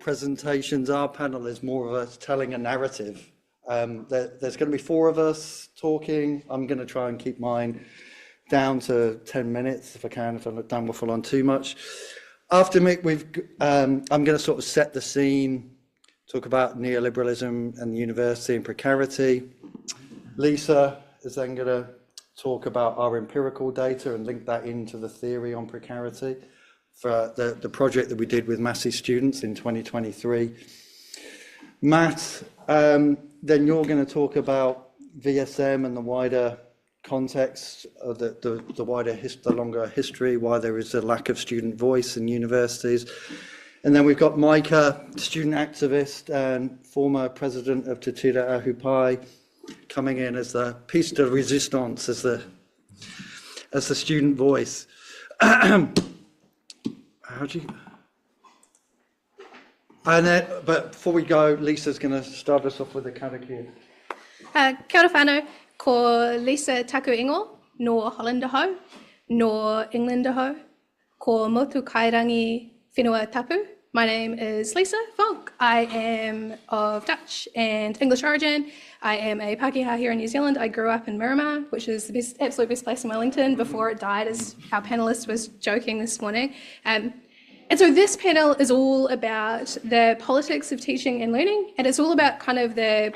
presentations. Our panel is more of us telling a narrative. There's going to be 4 of us talking. I'm going to try and keep mine down to 10 minutes if I can, if I don't waffle on too much. After me, I'm going to sort of set the scene, talk about neoliberalism and the university and precarity. Lisa is then going to talk about our empirical data and link that into the theory on precarity for the project that we did with Massey students in 2023. Matt, then you're going to talk about VSM and the wider context of the longer history, why there is a lack of student voice in universities. And then we've got Micah, student activist and former president of Tira coming in as the piece de resistance, as the student voice. But before we go, Lisa's going to start us off with a karakia. Kia ora whānau, ko Lisa taku ingo, no Hollander ho, no Englander ho, ko motu kairangi whenua tapu. My name is Lisa Vonk. I am of Dutch and English origin. I am a Pākehā here in New Zealand. I grew up in Miramar, which is the absolute best place in Wellington before it died, as our panellist was joking this morning. And so this panel is all about the politics of teaching and learning, and it's all about kind of the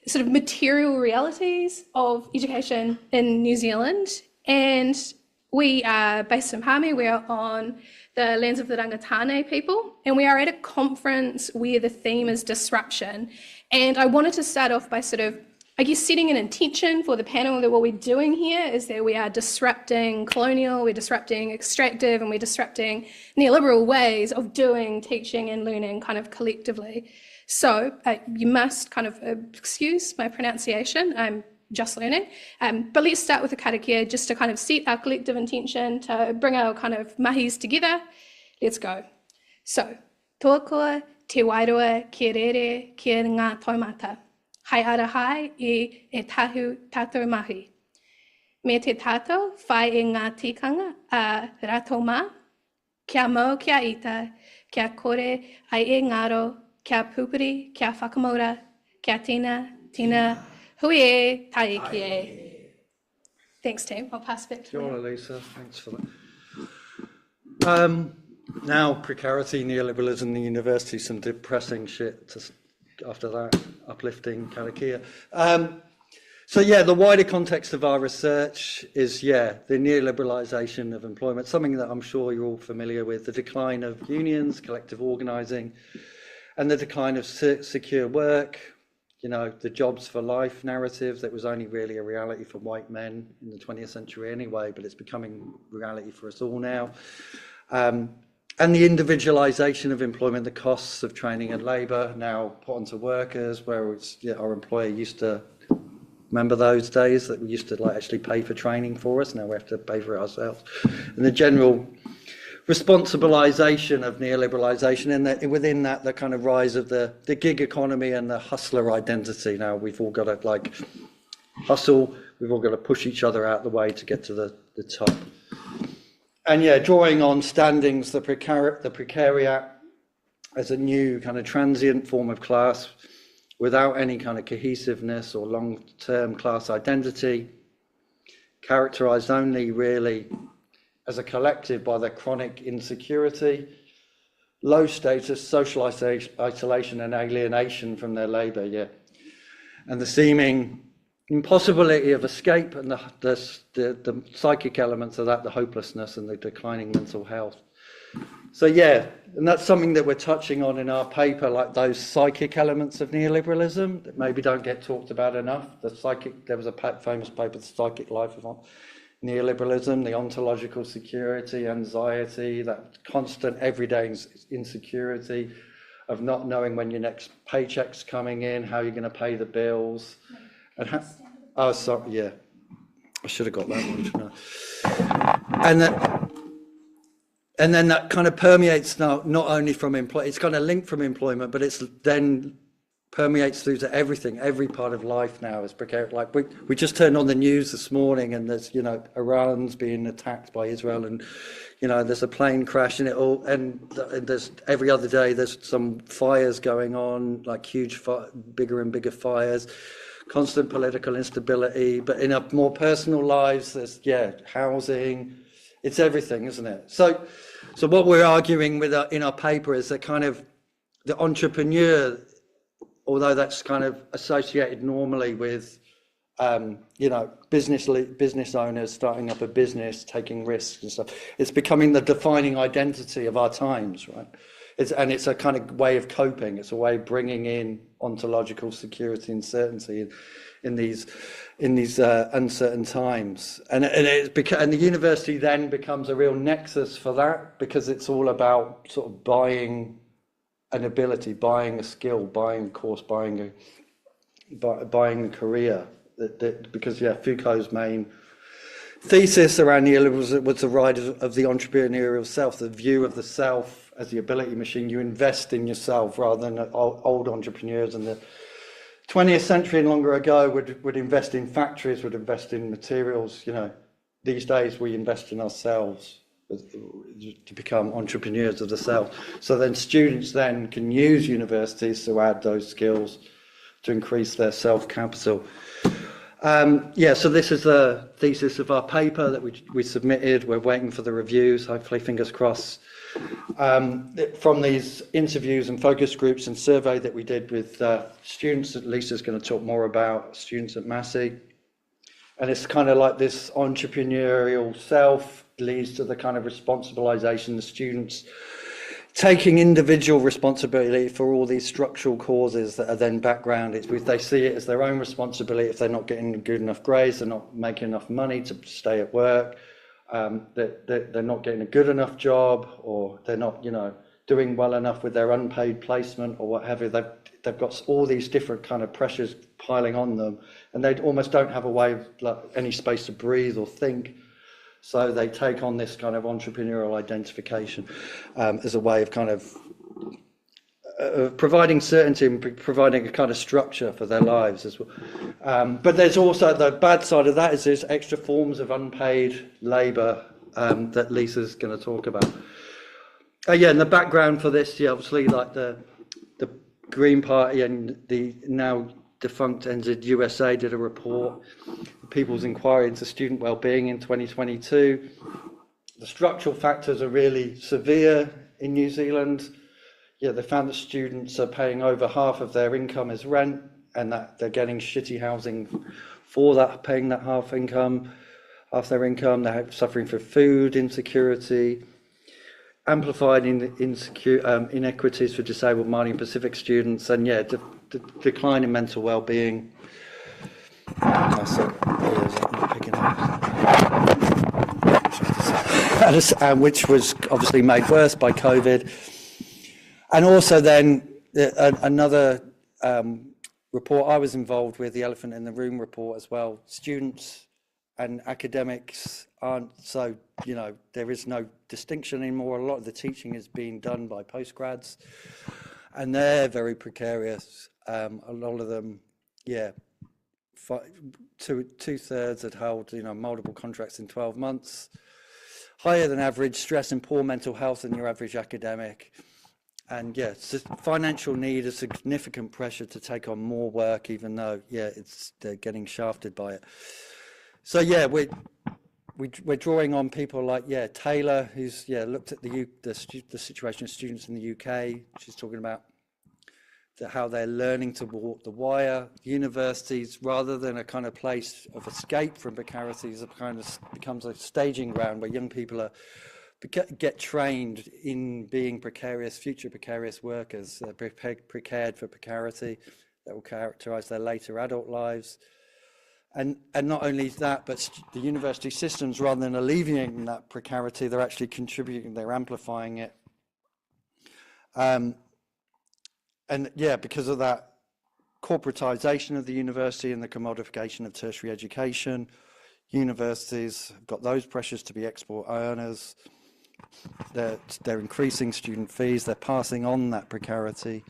sort of material realities of education in New Zealand. And we are based in Hami. We are on the lands of the Rangatane people, and we are at a conference where the theme is disruption. And I wanted to start off by sort of, I guess, setting an intention for the panel that what we're doing here is that we are disrupting colonial, we're disrupting extractive, and we're disrupting neoliberal ways of doing teaching and learning kind of collectively. So you must kind of excuse my pronunciation, I'm just learning. But let's start with a karakia just to kind of set our collective intention to bring our kind of mahis together. Let's go. So, tōkoa te wairua ki rere ki ngā taumata. Hai ara hai e tahu tātou mahi. Me te tātou whai e ngā tikanga a rātou mā, kia mau kia ita, kia kore ai e ngaro, kia pupuri, kia whakamaura, kia tina, hui e, tai ki e. Thanks, team. I'll pass back to you. Kia ora, Lisa. Thanks for that. Now, precarity, neoliberalism, the university, some depressing shit after that, uplifting karakia. So yeah, the wider context of our research is, the neoliberalisation of employment, something that I'm sure you're all familiar with, the decline of unions, collective organising, and the decline of secure work, the jobs for life narrative that was only really a reality for white men in the 20th century anyway, but it's becoming reality for us all now. And the individualisation of employment, the costs of training and labour now put onto workers, where it's, our employer used to, remember those days that we used to actually pay for training for us, now we have to pay for it ourselves. And the general responsibilisation of neoliberalisation, and within that the kind of rise of the gig economy and the hustler identity. Now we've all got to hustle, we've all got to push each other out the way to get to the top. And drawing on Standing's the precariat as a new kind of transient form of class without any kind of cohesiveness or long-term class identity, characterised only really as a collective by their chronic insecurity, low status, social isolation and alienation from their labour, and the seeming impossibility of escape and the psychic elements of that, the hopelessness and the declining mental health. So and that's something that we're touching on in our paper, like those psychic elements of neoliberalism that maybe don't get talked about enough. There was a famous paper, The Psychic Life of Neoliberalism, the ontological security, anxiety, that constant everyday insecurity of not knowing when your next paycheck's coming in, how you're going to pay the bills. And I should have got that one, shouldn't I? And then that kind of permeates now, not only from employment, it's kind of linked from employment, but it's then permeates through to everything. Every part of life now is precarious. Like we just turned on the news this morning, and there's, you know, Iran's being attacked by Israel, and, you know, there's a plane crash, and it all, and there's every other day there's some fires going on, like huge, bigger and bigger fires, constant political instability. But in our more personal lives, there's, yeah, housing. It's everything, isn't it? So what we're arguing with in our paper is that kind of the entrepreneur, although that's kind of associated normally with, you know, business owners starting up a business, taking risks and stuff, it's becoming the defining identity of our times, right? It's a kind of way of coping. It's a way of bringing in ontological security and certainty in these uncertain times. And the university then becomes a real nexus for that, because it's all about sort of buying an ability, buying a skill, buying a course, buying a career. Because, yeah, Foucault's main thesis around neoliberalism was the rise of the entrepreneurial self, the view of the self as the ability machine. You invest in yourself rather than old entrepreneurs in the 20th century and longer ago would invest in factories, would invest in materials. You know, these days we invest in ourselves to become entrepreneurs of the self. So then students then can use universities to add those skills to increase their self-capital. So this is the thesis of our paper that we submitted. We're waiting for the reviews, hopefully, fingers crossed. From these interviews and focus groups and survey that we did with students that Lisa's going to talk more about, students at Massey. And it's kind of like this entrepreneurial self leads to the kind of responsibilization, the students taking individual responsibility for all these structural causes that are then backgrounded. They see it as their own responsibility. If they're not getting good enough grades, they're not making enough money to stay at work, they're not getting a good enough job, or they're not, you know, doing well enough with their unpaid placement or what have you. They've got all these different kind of pressures piling on them, and they almost don't have a way of, like, any space to breathe or think. So they take on this kind of entrepreneurial identification as a way of kind of providing certainty and providing a kind of structure for their lives as well. But there's also the bad side of that, is there's extra forms of unpaid labour that Lisa's going to talk about. And the background for this, obviously, like the Green Party and the now defunct NZUSA did a report, People's Inquiry into Student Wellbeing in 2022. The structural factors are really severe in New Zealand. They found that students are paying over half of their income as rent, and that they're getting shitty housing for that, paying that half their income. They're suffering from food insecurity, amplified inequities for disabled Māori and Pacific students, and decline in mental well-being. Which was obviously made worse by COVID. And also then another report I was involved with, the Elephant in the Room report as well. Students and academics aren't so, there is no distinction anymore. A lot of the teaching is being done by postgrads, and they're very precarious. A lot of them, two-thirds had held, multiple contracts in 12 months. Higher than average stress and poor mental health than your average academic. And financial need, a significant pressure to take on more work, even though they're getting shafted by it. So we're drawing on people like Taylor, who's looked at the situation of students in the UK. She's talking about how they're learning to walk the wire. Universities, rather than a kind of place of escape from precarities, becomes a staging ground where young people get trained in being precarious, future precarious workers, prepared for precarity that will characterize their later adult lives. And not only that, but the university systems, rather than alleviating that precarity, they're actually contributing, they're amplifying it. Because of that corporatization of the university and the commodification of tertiary education, universities have got those pressures to be export earners. They're increasing student fees, they're passing on that precarity.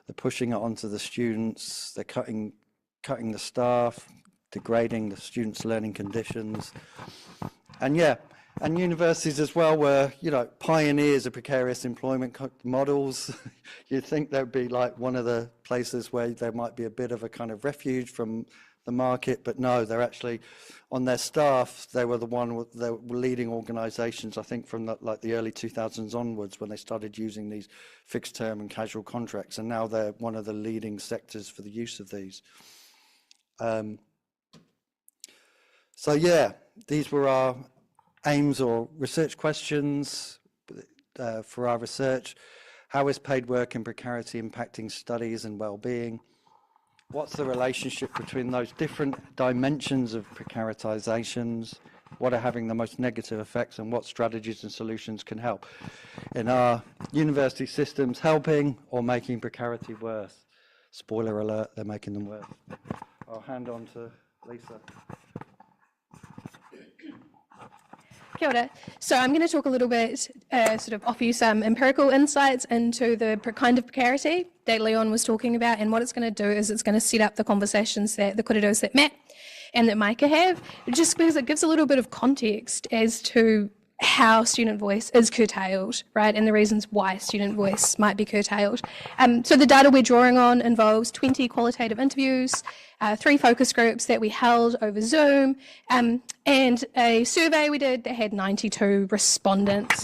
they're pushing it onto the students, they're cutting the staff, degrading the students' learning conditions. And yeah, and universities as well were, you know, pioneers of precarious employment models. You'd think that would be like one of the places where there might be a bit of a kind of refuge from the market, but no, they're actually, on their staff, they were the one with the leading organisations, I think from the early 2000s onwards, when they started using these fixed term and casual contracts, and now they're one of the leading sectors for the use of these. So yeah, these were our aims or research questions for our research. How is paid work and precarity impacting studies and well-being? What's the relationship between those different dimensions of precarizations? What are having the most negative effects, and what strategies and solutions can help? In our university systems, helping or making precarity worse? Spoiler alert, they're making them worse. I'll hand on to Lisa. Kia ora. So I'm going to talk a little bit, sort of offer you some empirical insights into the kind of precarity that Leon was talking about, and what it's going to do is it's going to set up the conversations that the kōreros that Matt and that Micah have, just because it gives a little bit of context as to how student voice is curtailed, right, and the reasons why student voice might be curtailed. So the data we're drawing on involves 20 qualitative interviews, 3 focus groups that we held over Zoom, and a survey we did that had 92 respondents.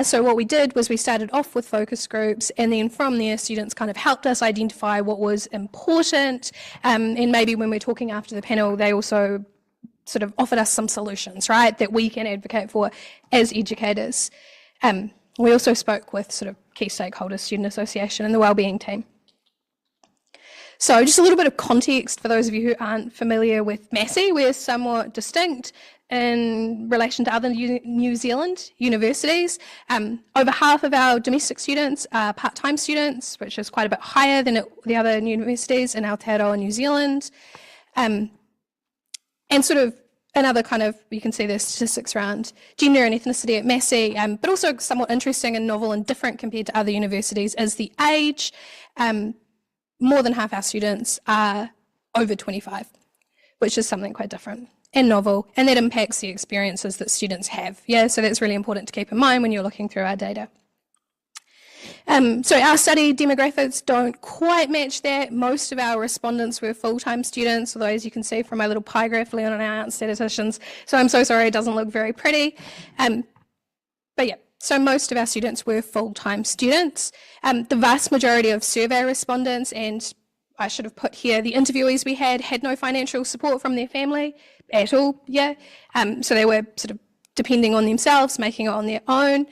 So what we did was we started off with focus groups, and then from there students kind of helped us identify what was important, and maybe when we're talking after the panel they also sort of offered us some solutions, right, that we can advocate for as educators. We also spoke with sort of key stakeholders, Student Association and the Wellbeing team. So just a little bit of context for those of you who aren't familiar with Massey. We're somewhat distinct in relation to other New Zealand universities. Over half of our domestic students are part-time students, which is quite a bit higher than the other universities in Aotearoa, New Zealand. And sort of another kind of, you can see the statistics around gender and ethnicity at Massey, but also somewhat interesting and novel and different compared to other universities is the age. More than half our students are over 25, which is something quite different and novel, and that impacts the experiences that students have. Yeah, so that's really important to keep in mind when you're looking through our data. So our study demographics don't quite match that. Most of our respondents were full-time students, although as you can see from my little pie graph, Leon and I aren't statisticians, so I'm so sorry it doesn't look very pretty. But yeah, so most of our students were full-time students. The vast majority of survey respondents, and I should have put here the interviewees we had no financial support from their family at all, yeah. So they were sort of depending on themselves, making it on their own.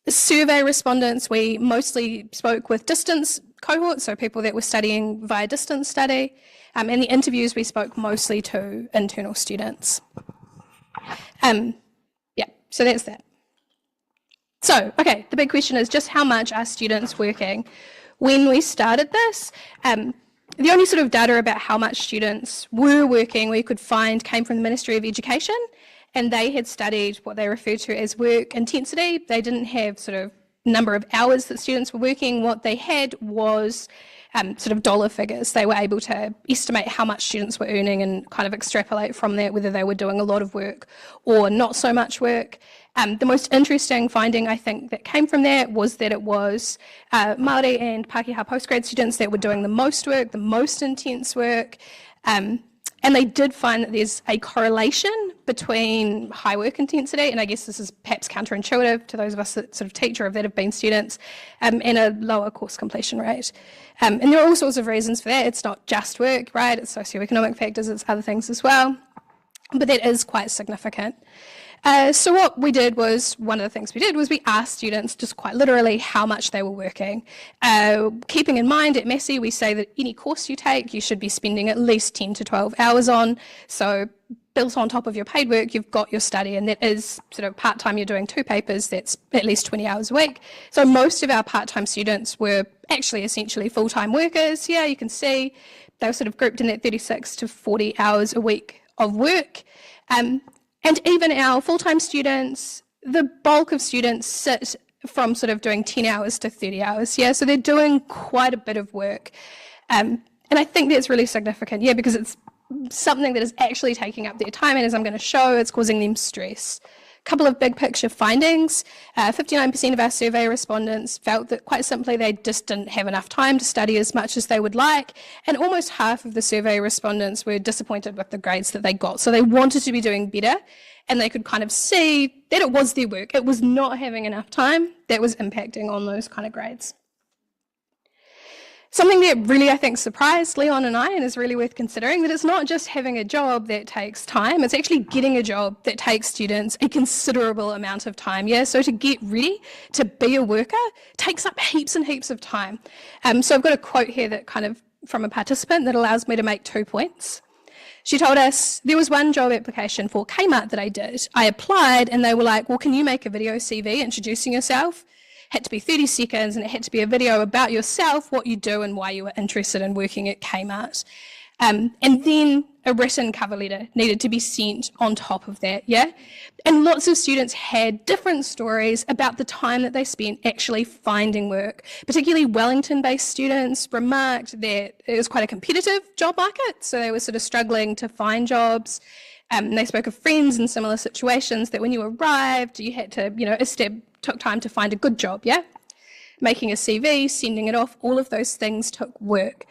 Survey respondents, we mostly spoke with distance cohorts, so people that were studying via distance study, and the interviews we spoke mostly to internal students. Yeah, so that's that. So, okay, the big question is just how much are students working? When we started this, the only sort of data about how much students were working we could find came from the Ministry of Education, and they had studied what they refer to as work intensity. They didn't have sort of number of hours that students were working. What they had was sort of dollar figures. They were able to estimate how much students were earning and kind of extrapolate from that whether they were doing a lot of work or not so much work. The most interesting finding I think that came from that was that it was Māori and Pākehā postgrad students that were doing the most work, the most intense work. And they did find that there's a correlation between high work intensity, and I guess this is perhaps counterintuitive to those of us that sort of teach or that have been students, and a lower course completion rate. And there are all sorts of reasons for that. It's not just work, right? It's socioeconomic factors, it's other things as well. But that is quite significant. So what we did was, one of the things we did was we asked students just quite literally how much they were working. Keeping in mind at Massey we say that any course you take you should be spending at least 10 to 12 hours on, so built on top of your paid work you've got your study, and that is sort of part-time, you're doing 2 papers, that's at least 20 hours a week. So most of our part-time students were actually essentially full-time workers. Yeah, you can see they were sort of grouped in that 36 to 40 hours a week of work. And even our full-time students, the bulk of students sit from sort of doing 10 hours to 30 hours. Yeah, so they're doing quite a bit of work. And I think that's really significant, yeah, because it's something that is actually taking up their time, and as I'm going to show, it's causing them stress. A couple of big picture findings. 59% of our survey respondents felt that quite simply they just didn't have enough time to study as much as they would like, and almost half of the survey respondents were disappointed with the grades that they got. So they wanted to be doing better, and they could kind of see that it was their work. It was not having enough time that was impacting on those kind of grades. Something that really, I think, surprised Leon and I, and is really worth considering, that it's not just having a job that takes time, it's actually getting a job that takes students a considerable amount of time, yeah? So to get ready to be a worker takes up heaps and heaps of time. So I've got a quote here that kind of from a participant that allows me to make 2 points. She told us, there was one job application for Kmart that I did. I applied and they were like, well, can you make a video CV introducing yourself? Had to be 30 seconds, and it had to be a video about yourself, what you do and why you were interested in working at Kmart. And then a written cover letter needed to be sent on top of that, yeah? And lots of students had different stories about the time that they spent actually finding work. Particularly Wellington-based students remarked that it was quite a competitive job market, so they were sort of struggling to find jobs. They spoke of friends in similar situations that when you arrived, you had to, took time to find a good job, yeah? Making a CV, sending it off, all of those things took work.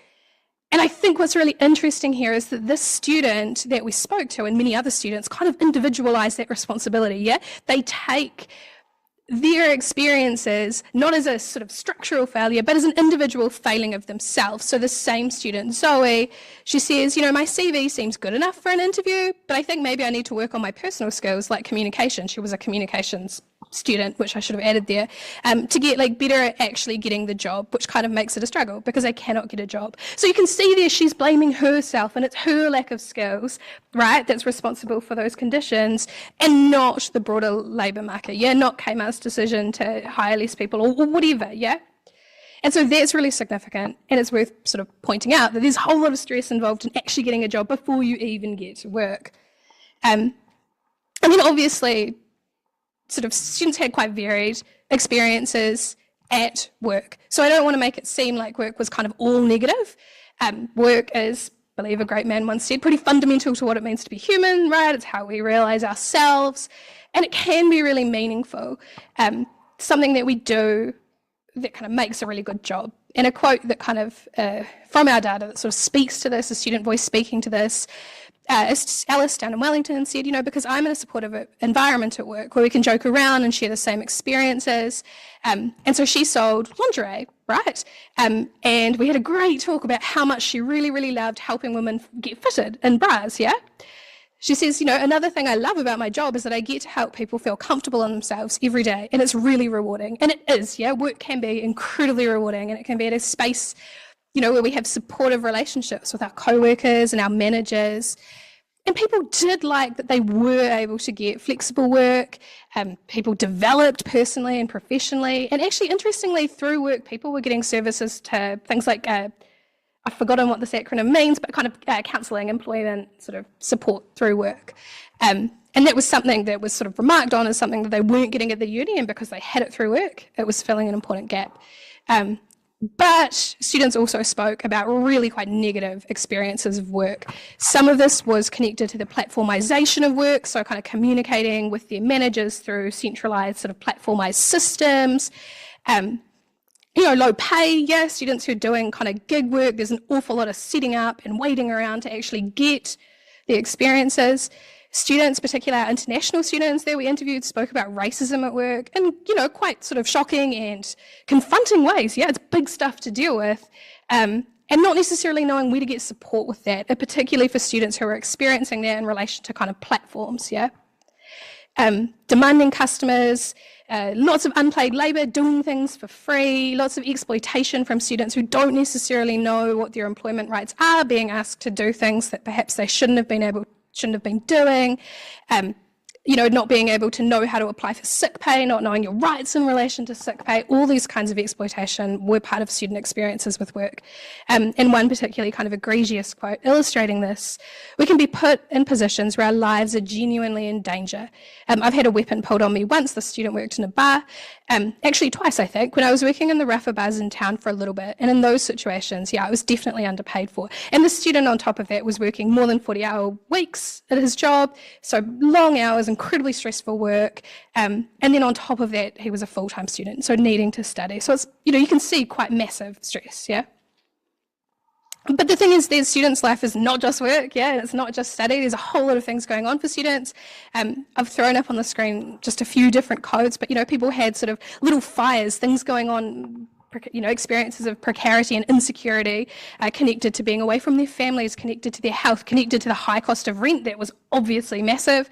And I think what's really interesting here is that this student that we spoke to, and many other students, kind of individualise that responsibility, yeah? They take their experiences not as a sort of structural failure, but as an individual failing of themselves. So the same student, Zoe, she says, my CV seems good enough for an interview, but I think maybe I need to work on my personal skills like communication. She was a communications student, which I should have added there, to get better at actually getting the job, which kind of makes it a struggle because I cannot get a job. So you can see there she's blaming herself, and it's her lack of skills, right, that's responsible for those conditions, and not the broader labour market, yeah, not Kmart's decision to hire less people or whatever, yeah. And so that's really significant, and it's worth sort of pointing out that there's a whole lot of stress involved in actually getting a job before you even get to work. And then obviously sort of students had quite varied experiences at work. So I don't want to make it seem like work was kind of all negative. Work is, I believe a great man once said, pretty fundamental to what it means to be human, right? It's how we realise ourselves, and it can be really meaningful. Something that we do that kind of makes a really good job. And a quote that kind of, from our data that sort of speaks to this, a student voice speaking to this, Alice down in Wellington said, because I'm in a supportive environment at work where we can joke around and share the same experiences. And so she sold lingerie, right? And we had a great talk about how much she really, really loved helping women get fitted in bras, yeah? She says, another thing I love about my job is that I get to help people feel comfortable in themselves every day, and it's really rewarding. And it is, yeah? Work can be incredibly rewarding, and it can be at a space where we have supportive relationships with our co-workers and our managers. And people did like that they were able to get flexible work. People developed personally and professionally. And actually, interestingly, through work, people were getting services to things like, I've forgotten what this acronym means, but kind of counselling, employment sort of support through work. And that was something that was sort of remarked on as something that they weren't getting at the uni, and because they had it through work, it was filling an important gap. But students also spoke about really quite negative experiences of work. Some of this was connected to the platformisation of work, so kind of communicating with their managers through centralised sort of platformised systems. Low pay, yeah, students who are doing kind of gig work, there's an awful lot of setting up and waiting around to actually get the experiences. Students, particularly our international students that we interviewed, spoke about racism at work in, quite sort of shocking and confronting ways. Yeah, it's big stuff to deal with. And not necessarily knowing where to get support with that, particularly for students who are experiencing that in relation to kind of platforms, yeah. Demanding customers, lots of unpaid labour, doing things for free, lots of exploitation from students who don't necessarily know what their employment rights are, being asked to do things that perhaps they shouldn't have been doing. not being able to know how to apply for sick pay, not knowing your rights in relation to sick pay, all these kinds of exploitation were part of student experiences with work. And one particularly kind of egregious quote illustrating this: "We can be put in positions where our lives are genuinely in danger." I've had a weapon pulled on me once. The student worked in a bar, actually twice, I think, when I was working in the Rafa bars in town for a little bit. And in those situations, I was definitely underpaid for. And the student on top of that was working more than 40-hour weeks at his job, so long hours, incredibly stressful work. And then on top of that, he was a full-time student, so needing to study. So it's, you can see quite massive stress, yeah? But the thing is, their students' life is not just work, and it's not just study. There's a whole lot of things going on for students. I've thrown up on the screen just a few different codes, but, people had sort of little fires, things going on, experiences of precarity and insecurity connected to being away from their families, connected to their health, connected to the high cost of rent that was obviously massive.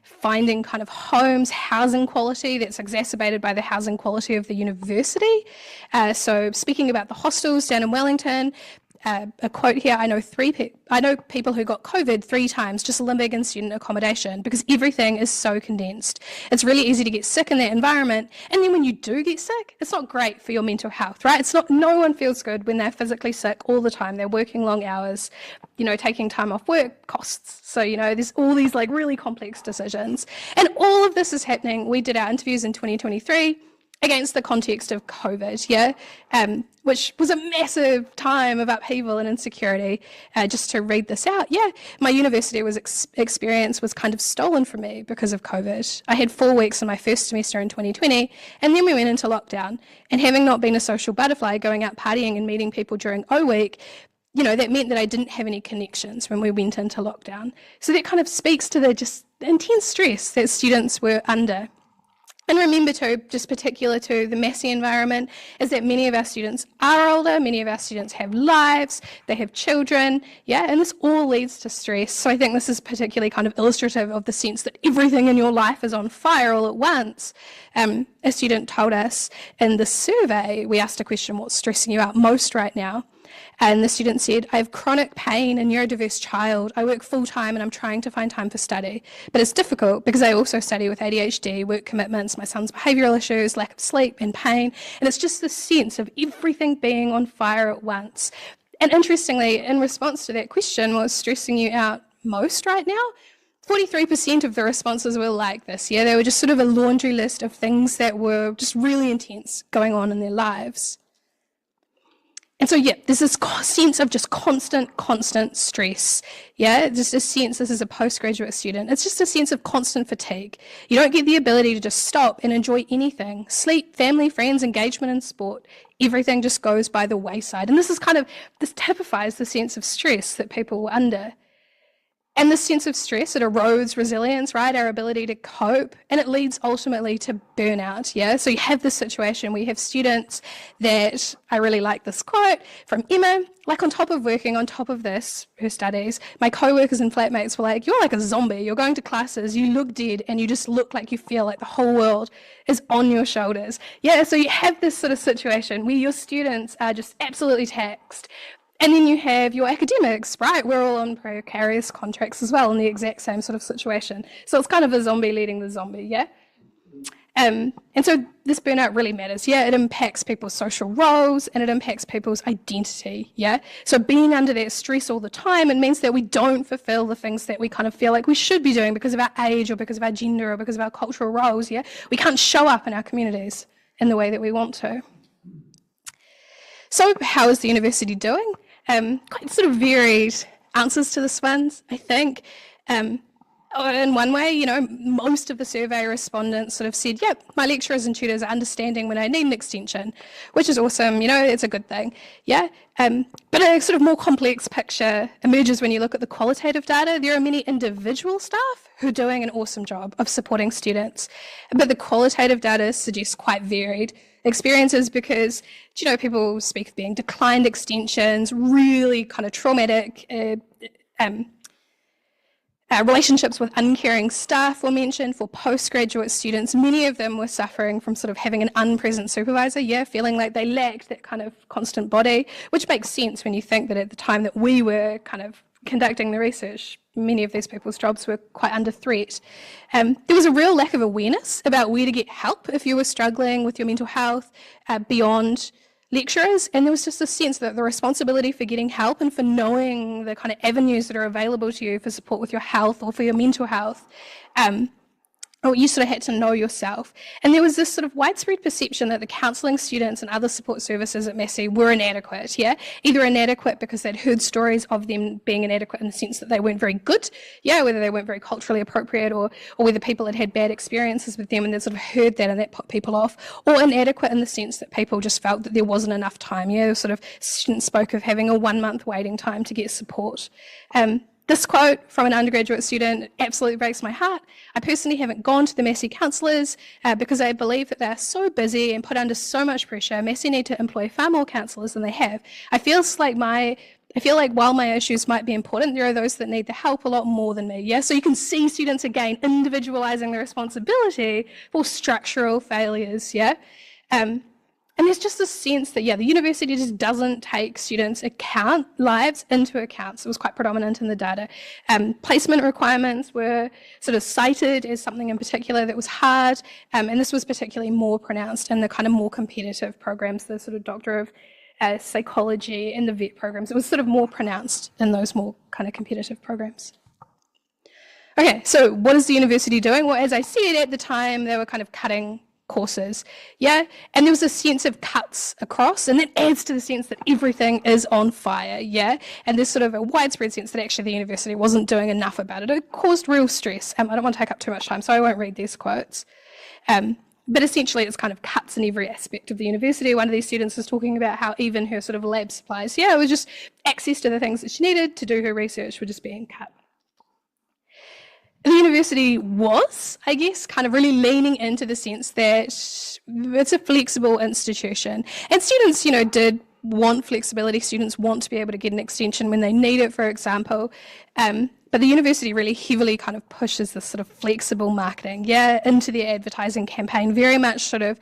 Finding kind of homes, housing quality that's exacerbated by the housing quality of the university. So speaking about the hostels down in Wellington, a quote here, I know people who got COVID 3 times just living in student accommodation because everything is so condensed. It's really easy to get sick in that environment. And then when you do get sick, it's not great for your mental health, right? No one feels good when they're physically sick all the time. They're working long hours, taking time off work costs. So, there's all these like really complex decisions. And all of this is happening. We did our interviews in 2023 against the context of COVID, which was a massive time of upheaval and insecurity. Just to read this out, my university experience was kind of stolen from me because of COVID. I had 4 weeks in my first semester in 2020, and then we went into lockdown. And having not been a social butterfly, going out partying and meeting people during O Week, that meant that I didn't have any connections when we went into lockdown. So that kind of speaks to the just intense stress that students were under. And remember too, just particular to the Massey environment, is that many of our students are older, many of our students have lives, they have children, and this all leads to stress. So I think this is particularly kind of illustrative of the sense that everything in your life is on fire all at once. A student told us in the survey, we asked a question, what's stressing you out most right now? And the student said, I have chronic pain, a neurodiverse child. I work full time and I'm trying to find time for study. But it's difficult because I also study with ADHD, work commitments, my son's behavioural issues, lack of sleep and pain. And it's just the sense of everything being on fire at once. And interestingly, in response to that question, what's stressing you out most right now? 43% of the responses were like this. They were just sort of a laundry list of things that were just really intense going on in their lives. And so, there's this sense of just constant stress. Just a sense, this is a postgraduate student, it's just a sense of constant fatigue. You don't get the ability to just stop and enjoy anything. Sleep, family, friends, engagement in sport, everything just goes by the wayside. And this typifies the sense of stress that people were under. And this sense of stress, it erodes resilience, right? Our ability to cope, and it leads ultimately to burnout, So you have this situation where you have students that, I really like this quote from Emma, like on top of working, on top of this, her studies, my co-workers and flatmates were like, you're like a zombie, you're going to classes, you look dead, and you just look like you feel like the whole world is on your shoulders. So you have this sort of situation where your students are just absolutely taxed. And then you have your academics, right? We're all on precarious contracts as well in the exact same sort of situation. So it's kind of a zombie leading the zombie, And so this burnout really matters, It impacts people's social roles and it impacts people's identity, So being under that stress all the time, it means that we don't fulfill the things that we kind of feel like we should be doing because of our age or because of our gender or because of our cultural roles, We can't show up in our communities in the way that we want to. So how is the university doing? Quite sort of varied answers to this one, I think. In one way, most of the survey respondents sort of said, my lecturers and tutors are understanding when I need an extension, which is awesome, it's a good thing, But a sort of more complex picture emerges when you look at the qualitative data. There are many individual staff who are doing an awesome job of supporting students, but the qualitative data suggests quite varied experiences because, people speak of being declined extensions, really kind of traumatic relationships with uncaring staff were mentioned for postgraduate students. Many of them were suffering from sort of having an unpresent supervisor, feeling like they lacked that kind of constant body, which makes sense when you think that at the time that we were kind of conducting the research, many of these people's jobs were quite under threat. There was a real lack of awareness about where to get help if you were struggling with your mental health beyond lecturers, and there was just a sense that the responsibility for getting help and for knowing the kind of avenues that are available to you for support with your health or for your mental health, or you sort of had to know yourself. And there was this sort of widespread perception that the counselling students and other support services at Massey were inadequate, yeah? Either inadequate because they'd heard stories of them being inadequate in the sense that they weren't very good, yeah, whether they weren't very culturally appropriate or whether people had had bad experiences with them and they'd sort of heard that and that put people off, or inadequate in the sense that people just felt that there wasn't enough time, yeah? Sort of students spoke of having a 1-month waiting time to get support. This quote from an undergraduate student absolutely breaks my heart. I personally haven't gone to the Massey counsellors because I believe that they're so busy and put under so much pressure. Massey need to employ far more counsellors than they have. I feel like while my issues might be important, there are those that need the help a lot more than me. Yeah, so you can see students again individualising the responsibility for structural failures. Yeah. And there's just this sense that, yeah, the university just doesn't take students' lives into account. So it was quite predominant in the data. Placement requirements were sort of cited as something in particular that was hard, and this was particularly more pronounced in the kind of more competitive programs, the sort of Doctor of Psychology and the vet programs. It was sort of more pronounced in those more kind of competitive programs. Okay, so what is the university doing? Well, as I said, at the time, they were kind of cutting courses, yeah, and there was a sense of cuts across, and that adds to the sense that everything is on fire, yeah, and there's sort of a widespread sense that actually the university wasn't doing enough about it. It caused real stress. I don't want to take up too much time, so I won't read these quotes. But essentially it's kind of cuts in every aspect of the university. One of these students was talking about how even her sort of lab supplies, yeah, it was just access to the things that she needed to do her research were just being cut. The university was, I guess, kind of really leaning into the sense that it's a flexible institution. And students, you know, did want flexibility. Students want to be able to get an extension when they need it, for example. But the university really heavily kind of pushes this sort of flexible marketing, yeah, into their advertising campaign, very much sort of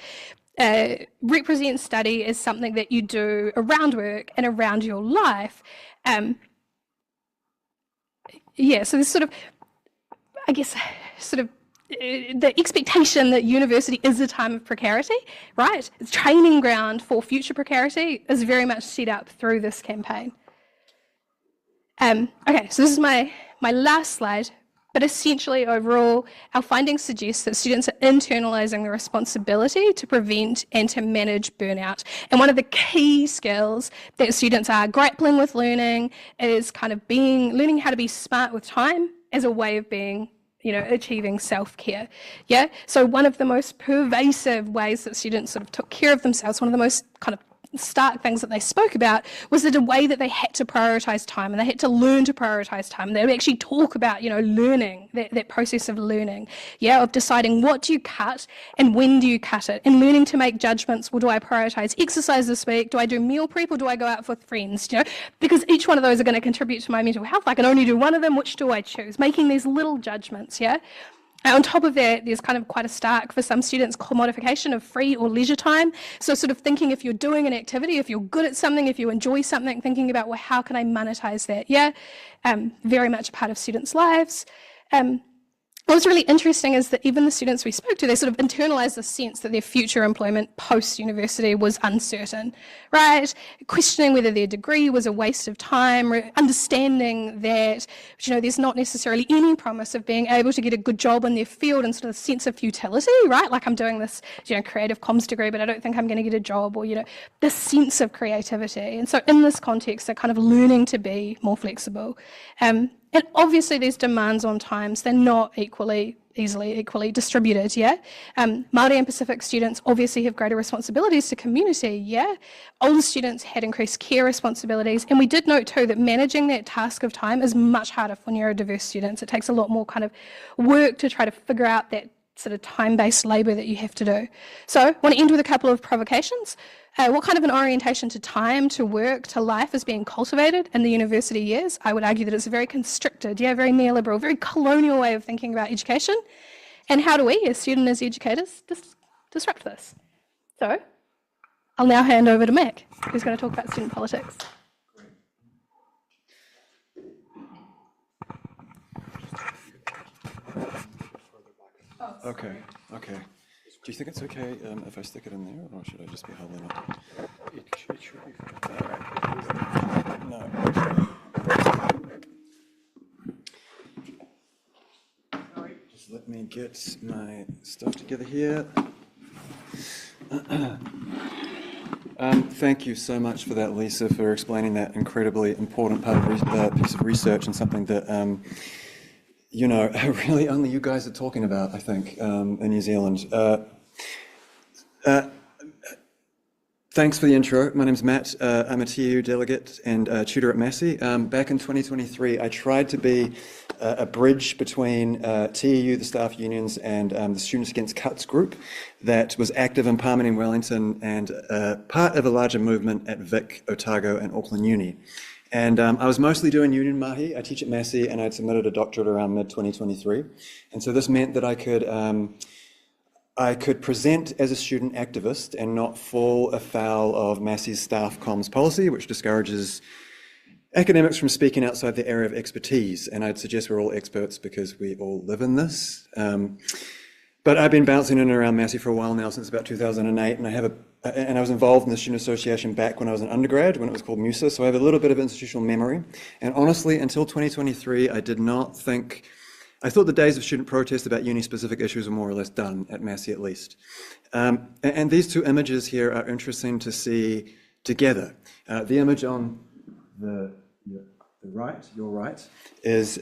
represent study as something that you do around work and around your life. Yeah, so this sort of, I guess, sort of the expectation that university is a time of precarity, right? It's training ground for future precarity is very much set up through this campaign. Okay, so this is my last slide, but essentially overall, our findings suggest that students are internalising the responsibility to prevent and to manage burnout. And one of the key skills that students are grappling with learning is kind of learning how to be smart with time as a way of being, you know, achieving self-care, yeah? So one of the most pervasive ways that students sort of took care of themselves, one of the most kind of stark things that they spoke about was the way that they had to prioritise time, and they had to learn to prioritise time. They would actually talk about, you know, learning, that process of learning, yeah, of deciding what do you cut and when do you cut it, and learning to make judgments. Well, do I prioritise exercise this week? Do I do meal prep, or do I go out with friends? You know, because each one of those are going to contribute to my mental health. I can only do one of them. Which do I choose? Making these little judgments, yeah. On top of that, there's kind of quite a stark, for some students, commodification of free or leisure time. So sort of thinking if you're doing an activity, if you're good at something, if you enjoy something, thinking about, well, how can I monetize that? Yeah, very much a part of students' lives. What's really interesting is that even the students we spoke to, they sort of internalised the sense that their future employment post-university was uncertain, right? Questioning whether their degree was a waste of time, understanding that, you know, there's not necessarily any promise of being able to get a good job in their field, and sort of a sense of futility, right? Like, I'm doing this, you know, creative comms degree, but I don't think I'm going to get a job, or, you know, this sense of creativity. And so in this context, they're kind of learning to be more flexible. And obviously these demands on times, they're not equally distributed, yeah? Māori and Pacific students obviously have greater responsibilities to community, yeah? Older students had increased care responsibilities, and we did note too that managing that task of time is much harder for neurodiverse students. It takes a lot more kind of work to try to figure out that sort of time-based labour that you have to do. So I want to end with a couple of provocations. What kind of an orientation to time, to work, to life is being cultivated in the university years? I would argue that it's a very constricted, yeah, very neoliberal, very colonial way of thinking about education. And how do we, as students, as educators, disrupt this? So I'll now hand over to Mac, who's going to talk about student politics. Okay, okay. Do you think it's okay if I stick it in there, or should I just be holding it? It should be fine. No. Just let me get my stuff together here. Thank you so much for that, Lisa, for explaining that incredibly important part of piece of research, and something that really only you guys are talking about, I think, in New Zealand. Thanks for the intro. My name's Matt. I'm a TU delegate and tutor at Massey. Back in 2023, I tried to be a bridge between TU, the staff unions, and the Students Against Cuts group that was active in Parliament in Wellington and part of a larger movement at Vic, Otago, and Auckland Uni. And I was mostly doing union mahi. I teach at Massey, and I'd submitted a doctorate around mid-2023. And so this meant that I could present as a student activist and not fall afoul of Massey's staff comms policy, which discourages academics from speaking outside their area of expertise. And I'd suggest we're all experts because we all live in this. But I've been bouncing in and around Massey for a while now, since about 2008, and I was involved in the Student Association back when I was an undergrad, when it was called MUSA, so I have a little bit of institutional memory. And honestly, until 2023, I thought the days of student protest about uni-specific issues were more or less done, at Massey at least. And these two images here are interesting to see together. The image on the right, your right, is,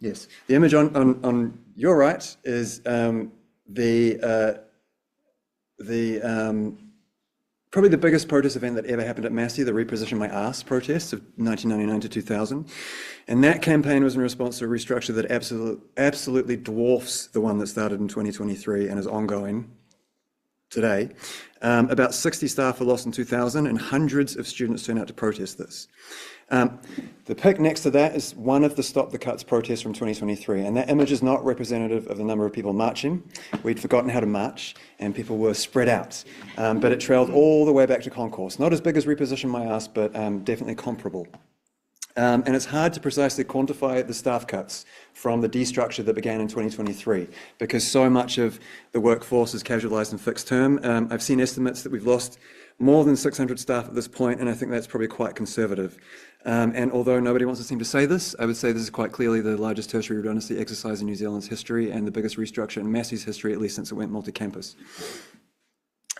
yes, the image on your right is probably the biggest protest event that ever happened at Massey, the Reposition My Arse protests of 1999 to 2000. And that campaign was in response to a restructure that absolutely dwarfs the one that started in 2023 and is ongoing today. About 60 staff were lost in 2000, and hundreds of students turned out to protest this. The pic next to that is one of the Stop the Cuts protests from 2023, and that image is not representative of the number of people marching. We'd forgotten how to march, and people were spread out, but it trailed all the way back to concourse. Not as big as Reposition My Arse, but definitely comparable. And it's hard to precisely quantify the staff cuts from the destructure that began in 2023, because so much of the workforce is casualised and fixed term. I've seen estimates that we've lost more than 600 staff at this point, and I think that's probably quite conservative. And although nobody wants to seem to say this, I would say this is quite clearly the largest tertiary redundancy exercise in New Zealand's history, and the biggest restructure in Massey's history, at least since it went multi-campus.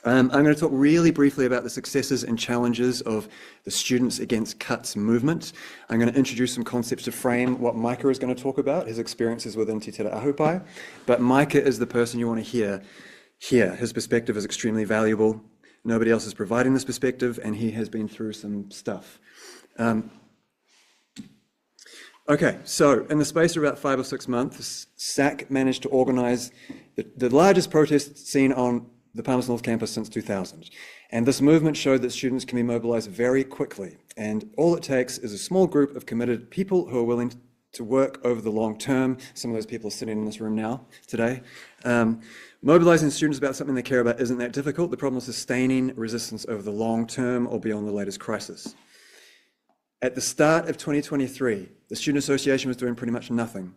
I'm going to talk really briefly about the successes and challenges of the Students Against Cuts movement. I'm going to introduce some concepts to frame what Micah is going to talk about, his experiences within Te Tira Ahupai. But Micah is the person you want to hear here. His perspective is extremely valuable. Nobody else is providing this perspective, and he has been through some stuff. Okay, so in the space of about 5 or 6 months, SAC managed to organise the largest protest seen on the Palmerston North campus since 2000. And this movement showed that students can be mobilised very quickly. And all it takes is a small group of committed people who are willing to work over the long term. Some of those people are sitting in this room now, today. Mobilising students about something they care about isn't that difficult. The problem is sustaining resistance over the long term or beyond the latest crisis. At the start of 2023, the Student Association was doing pretty much nothing.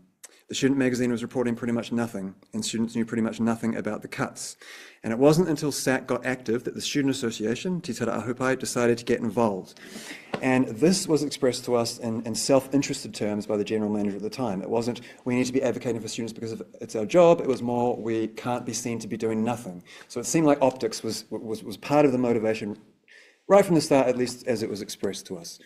The Student Magazine was reporting pretty much nothing, and students knew pretty much nothing about the cuts. And it wasn't until SAC got active that the Student Association, Te Tira Ahupai, decided to get involved. And this was expressed to us in self-interested terms by the general manager at the time. It wasn't, we need to be advocating for students because it's our job. It was more, we can't be seen to be doing nothing. So it seemed like optics was part of the motivation right from the start, at least as it was expressed to us.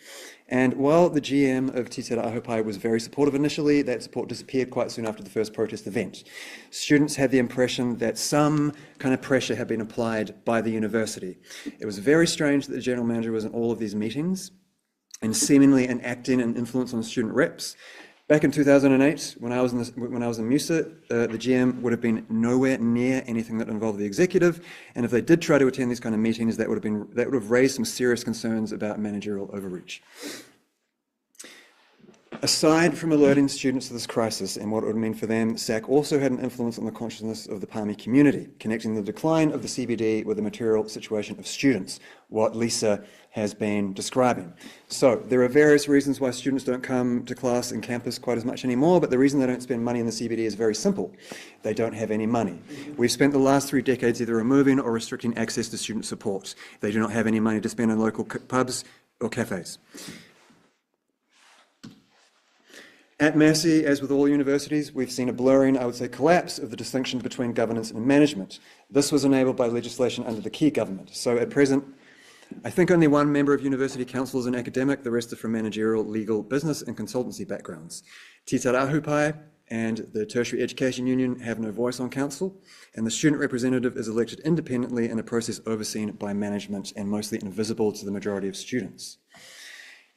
And while the GM of Te Tira Ahupai was very supportive initially, that support disappeared quite soon after the first protest event. Students had the impression that some kind of pressure had been applied by the university. It was very strange that the general manager was in all of these meetings and seemingly enacting an influence on student reps. Back in 2008, when I was in MUSA, the GM would have been nowhere near anything that involved the executive, and if they did try to attend these kind of meetings, that would have raised some serious concerns about managerial overreach. Aside from alerting students to this crisis and what it would mean for them, SAC also had an influence on the consciousness of the Pāmi community, connecting the decline of the CBD with the material situation of students, what Lisa has been describing. So there are various reasons why students don't come to class and campus quite as much anymore, but the reason they don't spend money in the CBD is very simple. They don't have any money. We've spent the last 3 decades either removing or restricting access to student support. They do not have any money to spend in local pubs or cafes. At Massey, as with all universities, we've seen a blurring, I would say, collapse of the distinction between governance and management. This was enabled by legislation under the key government. So at present, I think only one member of university council is an academic, the rest are from managerial, legal, business and consultancy backgrounds. Tira and the Tertiary Education Union have no voice on council, and the student representative is elected independently in a process overseen by management and mostly invisible to the majority of students.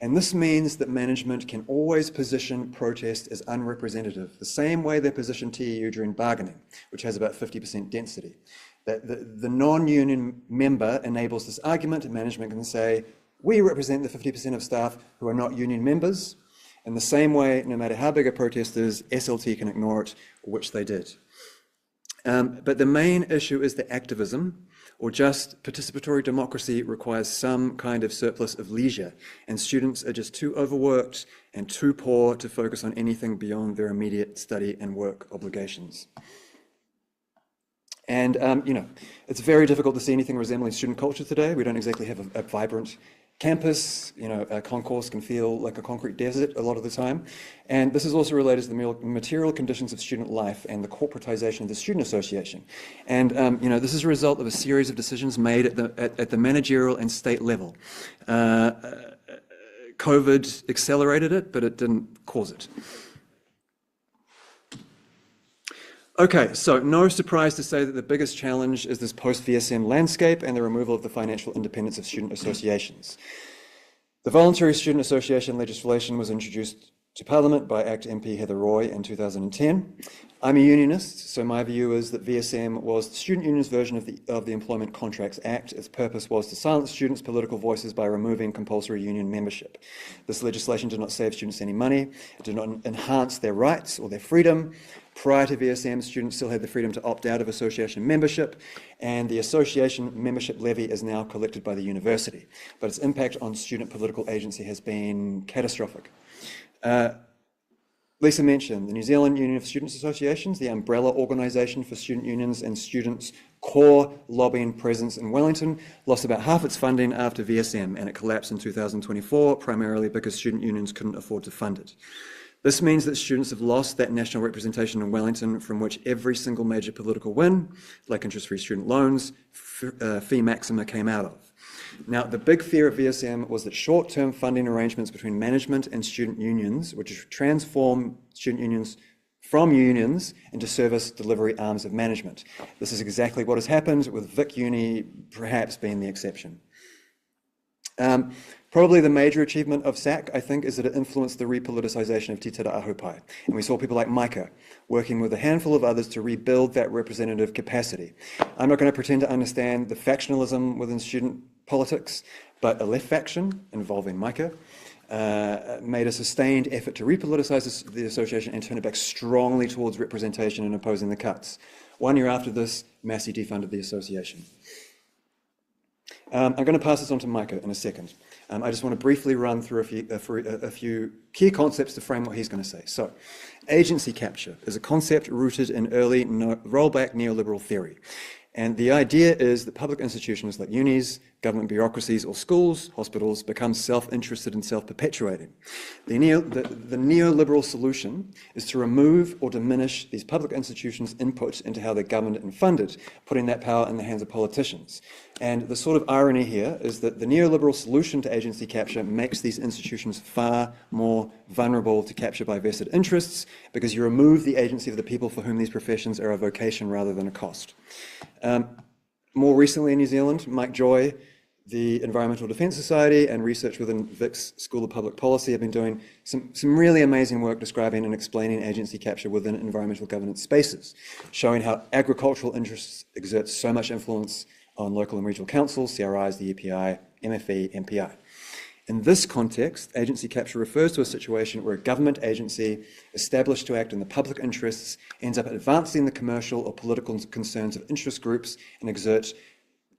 And this means that management can always position protest as unrepresentative, the same way they position TEU during bargaining, which has about 50% density. That the non-union member enables this argument, and management can say, we represent the 50% of staff who are not union members. In the same way, no matter how big a protest is, SLT can ignore it, which they did. But the main issue is that activism, or just participatory democracy, requires some kind of surplus of leisure, and students are just too overworked and too poor to focus on anything beyond their immediate study and work obligations. And, it's very difficult to see anything resembling student culture today. We don't exactly have a vibrant campus. A concourse can feel like a concrete desert a lot of the time. And this is also related to the material conditions of student life and the corporatization of the student association. And, this is a result of a series of decisions made at the managerial and state level. COVID accelerated it, but it didn't cause it. Okay, so no surprise to say that the biggest challenge is this post-VSM landscape and the removal of the financial independence of student associations. The voluntary student association legislation was introduced to Parliament by ACT MP Heather Roy in 2010. I'm a unionist, so my view is that VSM was the student union's version of the Employment Contracts Act. Its purpose was to silence students' political voices by removing compulsory union membership. This legislation did not save students any money. It did not enhance their rights or their freedom. Prior to VSM, students still had the freedom to opt out of association membership, and the association membership levy is now collected by the university. But its impact on student political agency has been catastrophic. Lisa mentioned the New Zealand Union of Students Associations, the umbrella organisation for student unions and students' core lobbying presence in Wellington, lost about half its funding after VSM, and it collapsed in 2024, primarily because student unions couldn't afford to fund it. This means that students have lost that national representation in Wellington from which every single major political win, like interest-free student loans, fee maxima came out of. Now, the big fear of VSM was that short-term funding arrangements between management and student unions would transform student unions from unions into service delivery arms of management. This is exactly what has happened, with Vic Uni perhaps being the exception. Probably the major achievement of SAC, I think, is that it influenced the repoliticisation of Te Tira Ahupai. And we saw people like Micah working with a handful of others to rebuild that representative capacity. I'm not going to pretend to understand the factionalism within student politics, but a left faction involving Micah made a sustained effort to repoliticise the association and turn it back strongly towards representation and opposing the cuts. 1 year after this, Massey defunded the association. I'm going to pass this on to Micah in a second. I just want to briefly run through a few key concepts to frame what he's going to say. So, agency capture is a concept rooted in early rollback neoliberal theory. And the idea is that public institutions like unis, government bureaucracies or schools, hospitals, become self-interested and self-perpetuating. The neoliberal solution is to remove or diminish these public institutions' input into how they're governed and funded, putting that power in the hands of politicians. And the sort of irony here is that the neoliberal solution to agency capture makes these institutions far more vulnerable to capture by vested interests, because you remove the agency of the people for whom these professions are a vocation rather than a cost. More recently in New Zealand, Mike Joy, the Environmental Defence Society, and research within Vic's School of Public Policy have been doing some really amazing work describing and explaining agency capture within environmental governance spaces, showing how agricultural interests exert so much influence on local and regional councils, CRIs, the EPI, MFE, MPI. In this context, agency capture refers to a situation where a government agency established to act in the public interests ends up advancing the commercial or political concerns of interest groups and exerts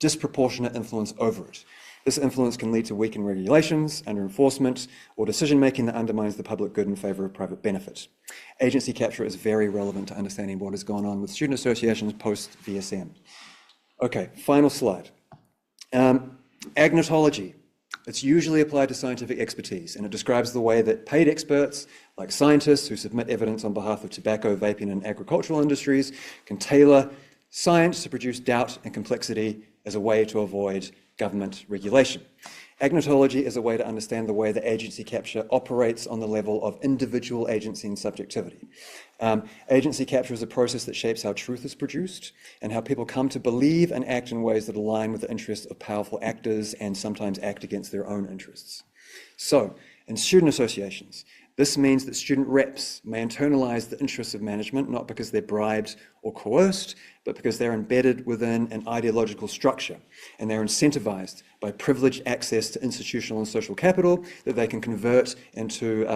disproportionate influence over it. This influence can lead to weakened regulations, under enforcement, or decision-making that undermines the public good in favour of private benefit. Agency capture is very relevant to understanding what has gone on with student associations post-VSM. Okay, final slide. Agnotology. It's usually applied to scientific expertise, and it describes the way that paid experts, like scientists who submit evidence on behalf of tobacco, vaping, and agricultural industries, can tailor science to produce doubt and complexity as a way to avoid government regulation. Agnotology is a way to understand the way that agency capture operates on the level of individual agency and subjectivity. Agency capture is a process that shapes how truth is produced and how people come to believe and act in ways that align with the interests of powerful actors and sometimes act against their own interests. So, in student associations, this means that student reps may internalize the interests of management, not because they're bribed or coerced, but because they're embedded within an ideological structure, and they're incentivized by privileged access to institutional and social capital that they can convert into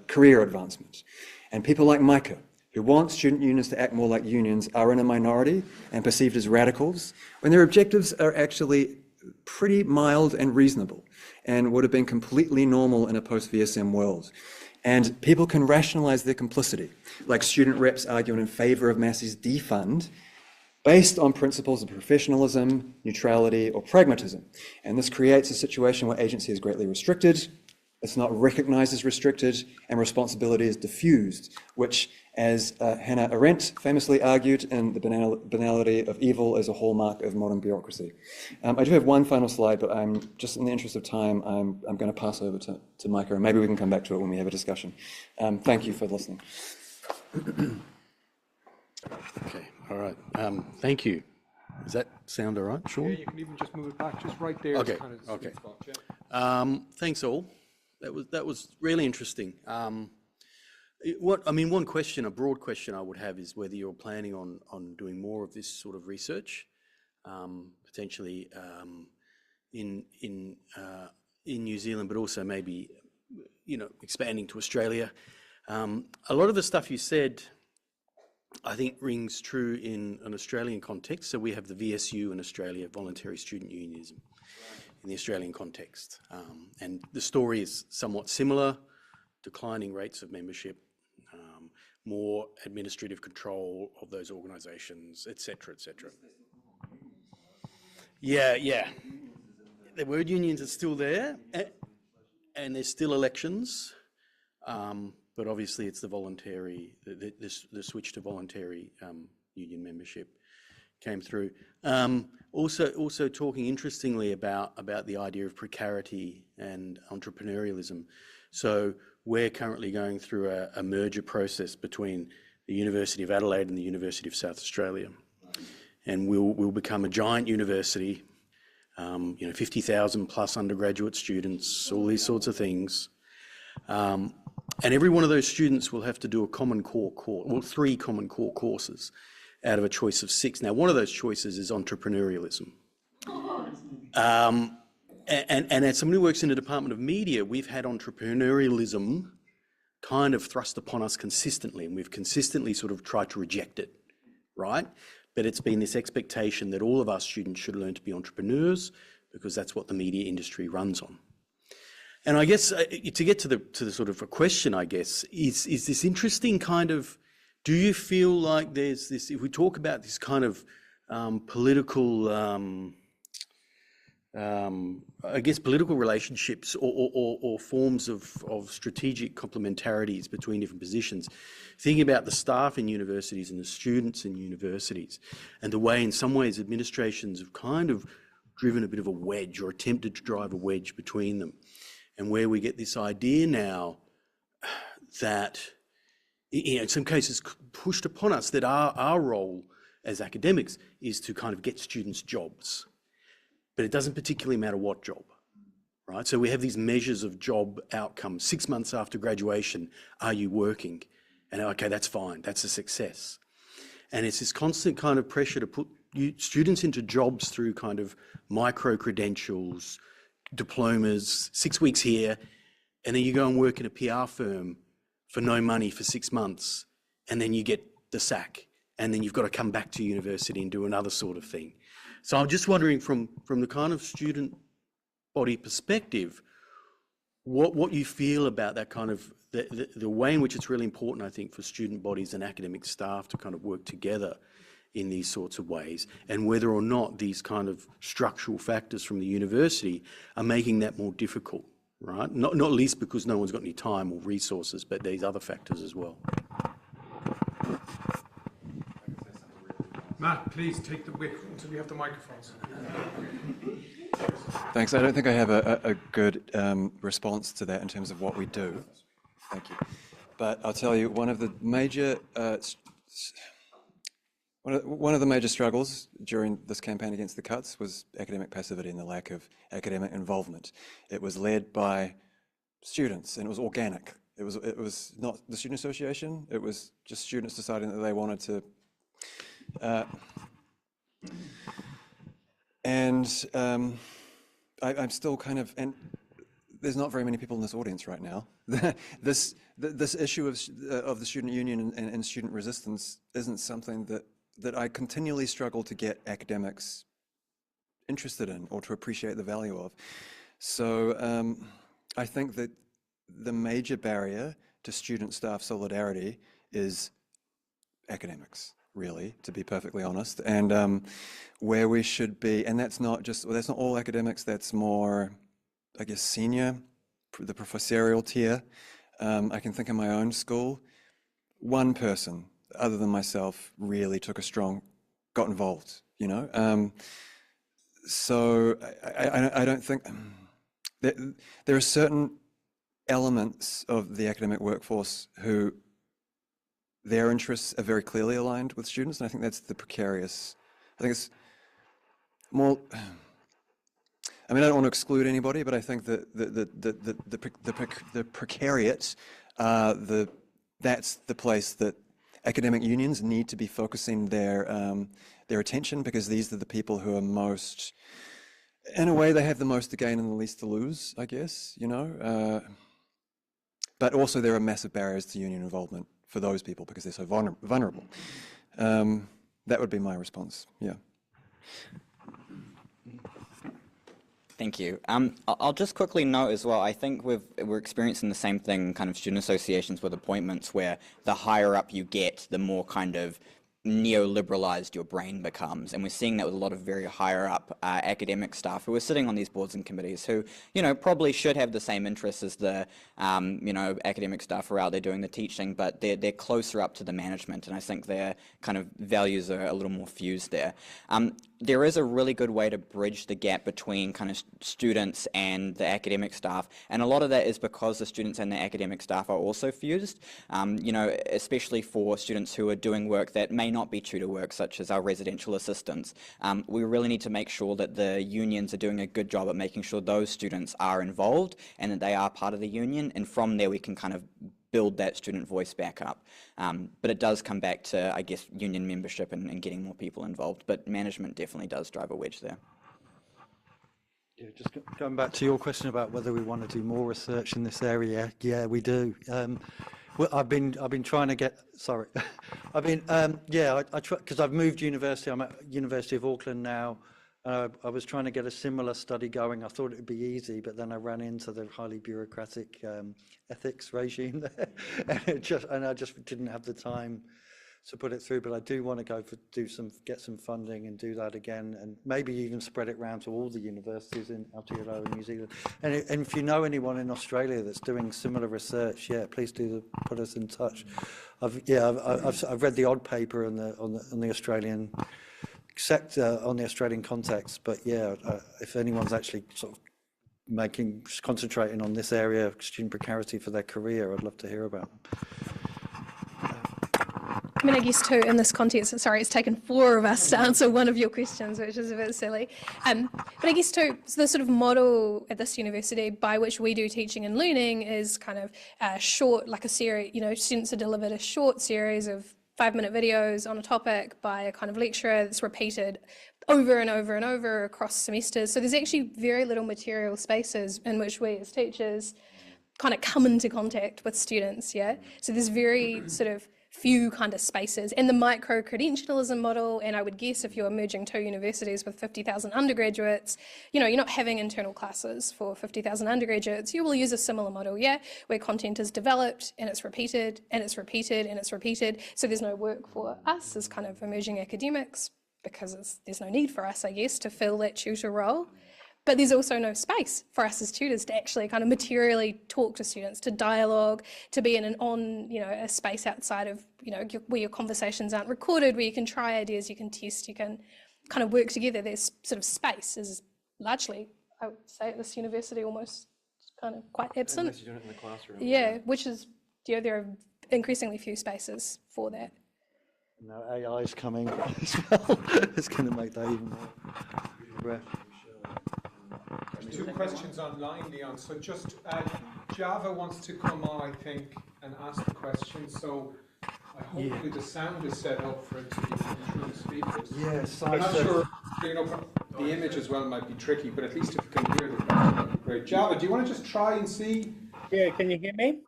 career advancement. And people like Micah, who want student unions to act more like unions, are in a minority and perceived as radicals, when their objectives are actually pretty mild and reasonable, and would have been completely normal in a post-VSM world. And people can rationalize their complicity, like student reps arguing in favor of Massey's defund, based on principles of professionalism, neutrality, or pragmatism. And this creates a situation where agency is greatly restricted, it's not recognized as restricted, and responsibility is diffused, which, as Hannah Arendt famously argued in The Banality of Evil, is a hallmark of modern bureaucracy. I do have one final slide, but I'm just in the interest of time, I'm going to pass over to Micah, and maybe we can come back to it when we have a discussion. Thank you for listening. Okay, all right. Thank you. Does that sound all right, Sean? Yeah, you can even just move it back, just right there. Okay, Kind of okay. spot, yeah. Thanks all. That was really interesting. One question, a broad question I would have is whether you're planning on doing more of this sort of research, potentially in New Zealand, but also maybe expanding to Australia. A lot of the stuff you said, I think, rings true in an Australian context. So we have the VSU in Australia, Voluntary Student Unionism, in the Australian context. And the story is somewhat similar: declining rates of membership, more administrative control of those organisations, etc., etc. Yeah. The word unions are still there, and there's still elections, but obviously it's the voluntary, the switch to voluntary union membership came through. Also talking interestingly about the idea of precarity and entrepreneurialism. So we're currently going through a merger process between the University of Adelaide and the University of South Australia, and we'll become a giant university. 50,000 plus undergraduate students, all these sorts of things. And every one of those students will have to do a common core course, well, 3 common core courses out of a choice of 6. Now, one of those choices is entrepreneurialism. And as somebody who works in the Department of Media, we've had entrepreneurialism kind of thrust upon us consistently, and we've consistently sort of tried to reject it, right? But it's been this expectation that all of our students should learn to be entrepreneurs because that's what the media industry runs on. And I guess to get to the sort of a question, I guess, is this interesting kind of, do you feel like there's this, if we talk about this kind of political, I guess, political relationships or forms of strategic complementarities between different positions, thinking about the staff in universities and the students in universities, and the way in some ways administrations have kind of driven a bit of a wedge or attempted to drive a wedge between them, and where we get this idea now that, in some cases pushed upon us, that our role as academics is to kind of get students jobs. But it doesn't particularly matter what job, right? So we have these measures of job outcomes. 6 months after graduation, are you working? And okay, that's fine, that's a success. And it's this constant kind of pressure to put students into jobs through kind of micro-credentials, diplomas, 6 weeks here, and then you go and work in a PR firm for no money for 6 months, and then you get the sack, and then you've got to come back to university and do another sort of thing. So I'm just wondering from the kind of student body perspective, what you feel about that kind of, the way in which it's really important, I think, for student bodies and academic staff to kind of work together in these sorts of ways, and whether or not these kind of structural factors from the university are making that more difficult, right? Not least because no one's got any time or resources, but these other factors as well. Matt, please take the mic until we have the microphones. Thanks. I don't think I have a good response to that in terms of what we do. Thank you. But I'll tell you, one of the major struggles during this campaign against the cuts was academic passivity and the lack of academic involvement. It was led by students, and it was organic. It was not the student association. It was just students deciding that they wanted to. I'm still kind of, and there's not very many people in this audience right now. This issue of the student union and student resistance isn't something that I continually struggle to get academics interested in or to appreciate the value of. So I think that the major barrier to student-staff solidarity is academics, really, to be perfectly honest, and where we should be, and that's not all academics, that's more, I guess, senior, the professorial tier. I can think of my own school, one person, other than myself, really got involved, you know? So I don't think, there are certain elements of the academic workforce who their interests are very clearly aligned with students, and I think that's the precarious. I think it's more. I mean, I don't want to exclude anybody, but I think that the precariat, that's the place that academic unions need to be focusing their attention, because these are the people who are most, in a way, they have the most to gain and the least to lose, I guess, you know. But also there are massive barriers to union involvement for those people because they're so vulnerable. That would be my response, yeah. Thank you. I'll just quickly note as well, I think we're experiencing the same thing, kind of student associations with appointments, where the higher up you get, the more kind of neoliberalized your brain becomes, and we're seeing that with a lot of very higher up academic staff who are sitting on these boards and committees who, you know, probably should have the same interests as the, you know, academic staff who are out there doing the teaching, but they're closer up to the management, and I think their kind of values are a little more fused there. There is a really good way to bridge the gap between kind of students and the academic staff, and a lot of that is because the students and the academic staff are also fused, you know, especially for students who are doing work that may not be tutor work, such as our residential assistants. We really need to make sure that the unions are doing a good job at making sure those students are involved and that they are part of the union, and from there we can kind of build that student voice back up. But it does come back to, I guess, union membership and getting more people involved, but management definitely does drive a wedge there. Yeah, just going back to your question about whether we want to do more research in this area. Yeah, we do. Well, I've been trying to get. Sorry, I've been. Yeah, I try because I've moved university. I'm at University of Auckland now. I was trying to get a similar study going. I thought it would be easy, but then I ran into the highly bureaucratic ethics regime there, and I just didn't have the time to put it through. But I do want to get some funding and do that again, and maybe even spread it around to all the universities in Aotearoa and New Zealand. And if you know anyone in Australia that's doing similar research, yeah, please do put us in touch. I've read the odd paper on the Australian sector, on the Australian context, but yeah, if anyone's actually sort of concentrating on this area of student precarity for their career, I'd love to hear about them. I mean, I guess too, in this context, sorry, it's taken 4 of us to answer one of your questions, which is a bit silly. But I guess too, the sort of model at this university by which we do teaching and learning is kind of short, like a series, you know, students are delivered a short series of 5-minute videos on a topic by a kind of lecturer that's repeated over and over and over across semesters. So there's actually very little material spaces in which we as teachers kind of come into contact with students, yeah? So there's very sort of few kind of spaces, and the micro-credentialism model, and I would guess if you're merging 2 universities with 50,000 undergraduates, you know, you're not having internal classes for 50,000 undergraduates, you will use a similar model, yeah, where content is developed and it's repeated and it's repeated and it's repeated, so there's no work for us as kind of emerging academics, because there's no need for us, I guess, to fill that tutor role. But there's also no space for us as tutors to actually kind of materially talk to students, to dialogue, to be in a space outside of, you know, where your conversations aren't recorded, where you can try ideas, you can test, you can kind of work together. There's sort of space is largely, I would say, at this university almost kind of quite absent. Unless you're doing it in the classroom. Yeah, which is, you know, there are increasingly few spaces for that. Now AI is coming as well. It's going to make that even more. There's 2 questions online, Leon. So just Java wants to come on, I think, and ask the question. So hopefully the sound is set up for it to be coming through the speakers. Yes, I'm not sure, you know, the image as well might be tricky, but at least if you can hear the question, that'd be great. Java, do you want to just try and see? Yeah, can you hear me?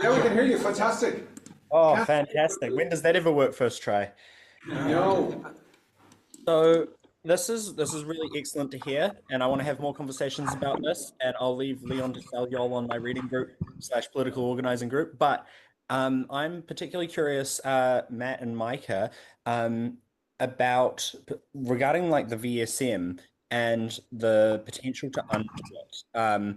Yeah, we can hear you. Fantastic. Oh, fantastic. When does that ever work first try? No. So this is really excellent to hear, and I want to have more conversations about this, and I'll leave Leon to tell y'all on my reading group / political organizing group. But I'm particularly curious, Matt and Micah, about regarding like the VSM and the potential to undo it.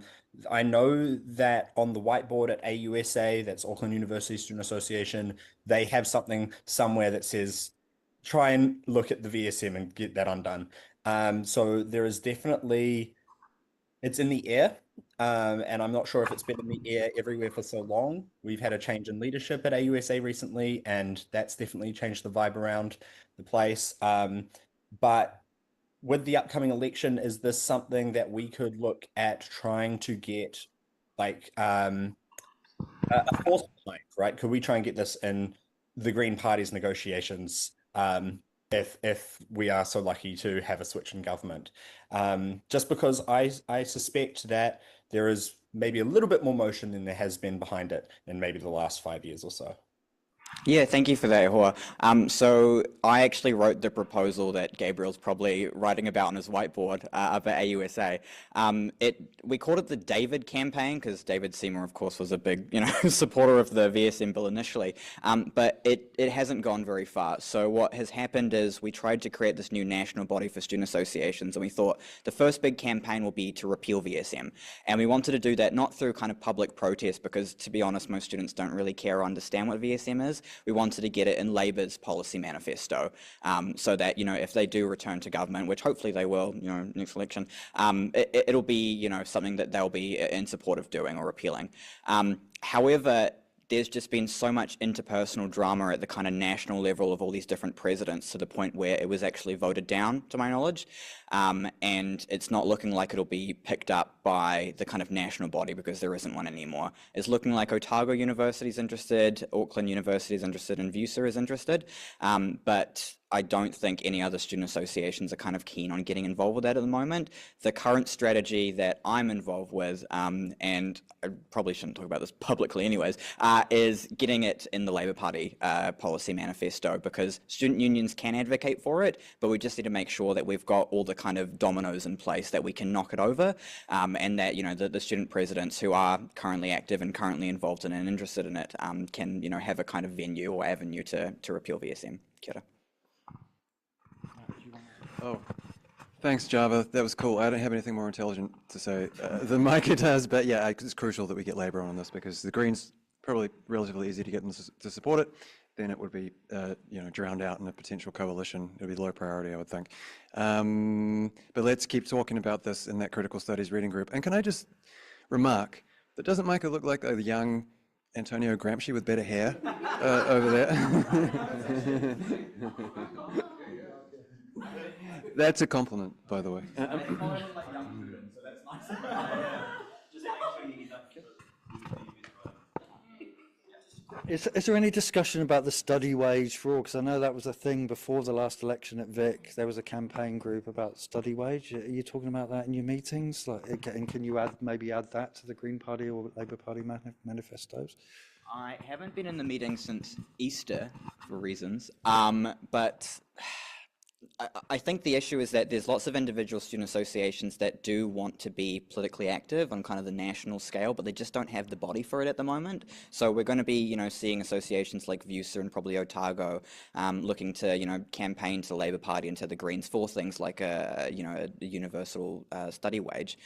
I know that on the whiteboard at AUSA, that's Auckland University Student Association, they have something somewhere that says, try and look at the VSM and get that undone. So there is definitely, it's in the air, and I'm not sure if it's been in the air everywhere for so long. We've had a change in leadership at AUSA recently, and that's definitely changed the vibe around the place. But with the upcoming election, is this something that we could look at trying to get like a force behind, right? Could we try and get this in the Green Party's negotiations if we are so lucky to have a switch in government? Just because I suspect that there is maybe a little bit more motion than there has been behind it in maybe the last 5 years or so. Yeah, thank you for that, Hoa. So I actually wrote the proposal that Gabriel's probably writing about on his whiteboard up at AUSA. We called it the David campaign because David Seymour, of course, was a big, supporter of the VSM bill initially, but it hasn't gone very far. So what has happened is we tried to create this new national body for student associations, and we thought the first big campaign will be to repeal VSM. And we wanted to do that not through kind of public protest, because to be honest, most students don't really care or understand what VSM is. We wanted to get it in Labour's policy manifesto, so that, if they do return to government, which hopefully they will, next election, it'll be, something that they'll be in support of doing or repealing. However, there's just been so much interpersonal drama at the kind of national level of all these different presidents to the point where it was actually voted down, to my knowledge. And it's not looking like it'll be picked up by the kind of national body because there isn't one anymore. It's looking like Otago University is interested, Auckland University is interested, and VUSA is interested. But I don't think any other student associations are kind of keen on getting involved with that at the moment. The current strategy that I'm involved with, and I probably shouldn't talk about this publicly anyways, is getting it in the Labour Party policy manifesto, because student unions can advocate for it, but we just need to make sure that we've got all the kind of dominoes in place that we can knock it over, and that, the student presidents who are currently active and currently involved in and interested in it can, have a kind of venue or avenue to repeal VSM. Kia ora. Oh, thanks, Java. That was cool. I don't have anything more intelligent to say than Micah does, but yeah, it's crucial that we get Labour on this, because the Greens probably relatively easy to get them to support it. Then it would be, drowned out in a potential coalition. It would be low priority, I would think. But let's keep talking about this in that critical studies reading group. And can I just remark that doesn't Micah look like a young Antonio Gramsci with better hair over there? That's a compliment, by the way. Is there any discussion about the study wage for all? Because I know that was a thing before the last election at Vic. There was a campaign group about study wage. Are you talking about that in your meetings? Like, and can you maybe add that to the Green Party or Labour Party manifestos? I haven't been in the meeting since Easter for reasons, but I think the issue is that there's lots of individual student associations that do want to be politically active on kind of the national scale, but they just don't have the body for it at the moment. So we're going to be, seeing associations like VUSA and probably Otago looking to, campaign to the Labour Party and to the Greens for things like a universal study wage.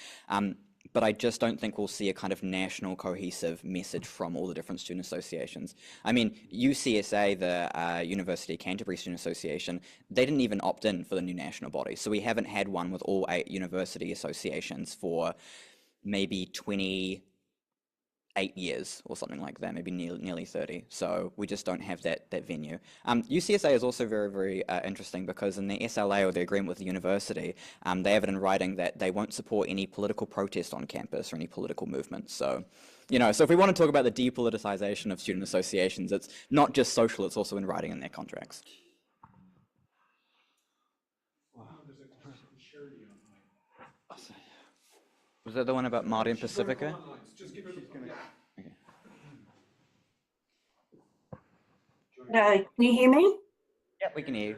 But I just don't think we'll see a kind of national cohesive message from all the different student associations. I mean, UCSA, the University of Canterbury Student Association, they didn't even opt in for the new national body. So we haven't had one with all 8 university associations for maybe 28 years or something like that, maybe nearly 30. So we just don't have that venue. UCSA is also very, very interesting because in the SLA or the agreement with the university, they have it in writing that they won't support any political protest on campus or any political movement. So, so if we want to talk about the depoliticization of student associations, it's not just social, it's also in writing in their contracts. Was that the one about Māori and Pacifica? Just give it a... Okay. Can you hear me? Yeah, we can hear you.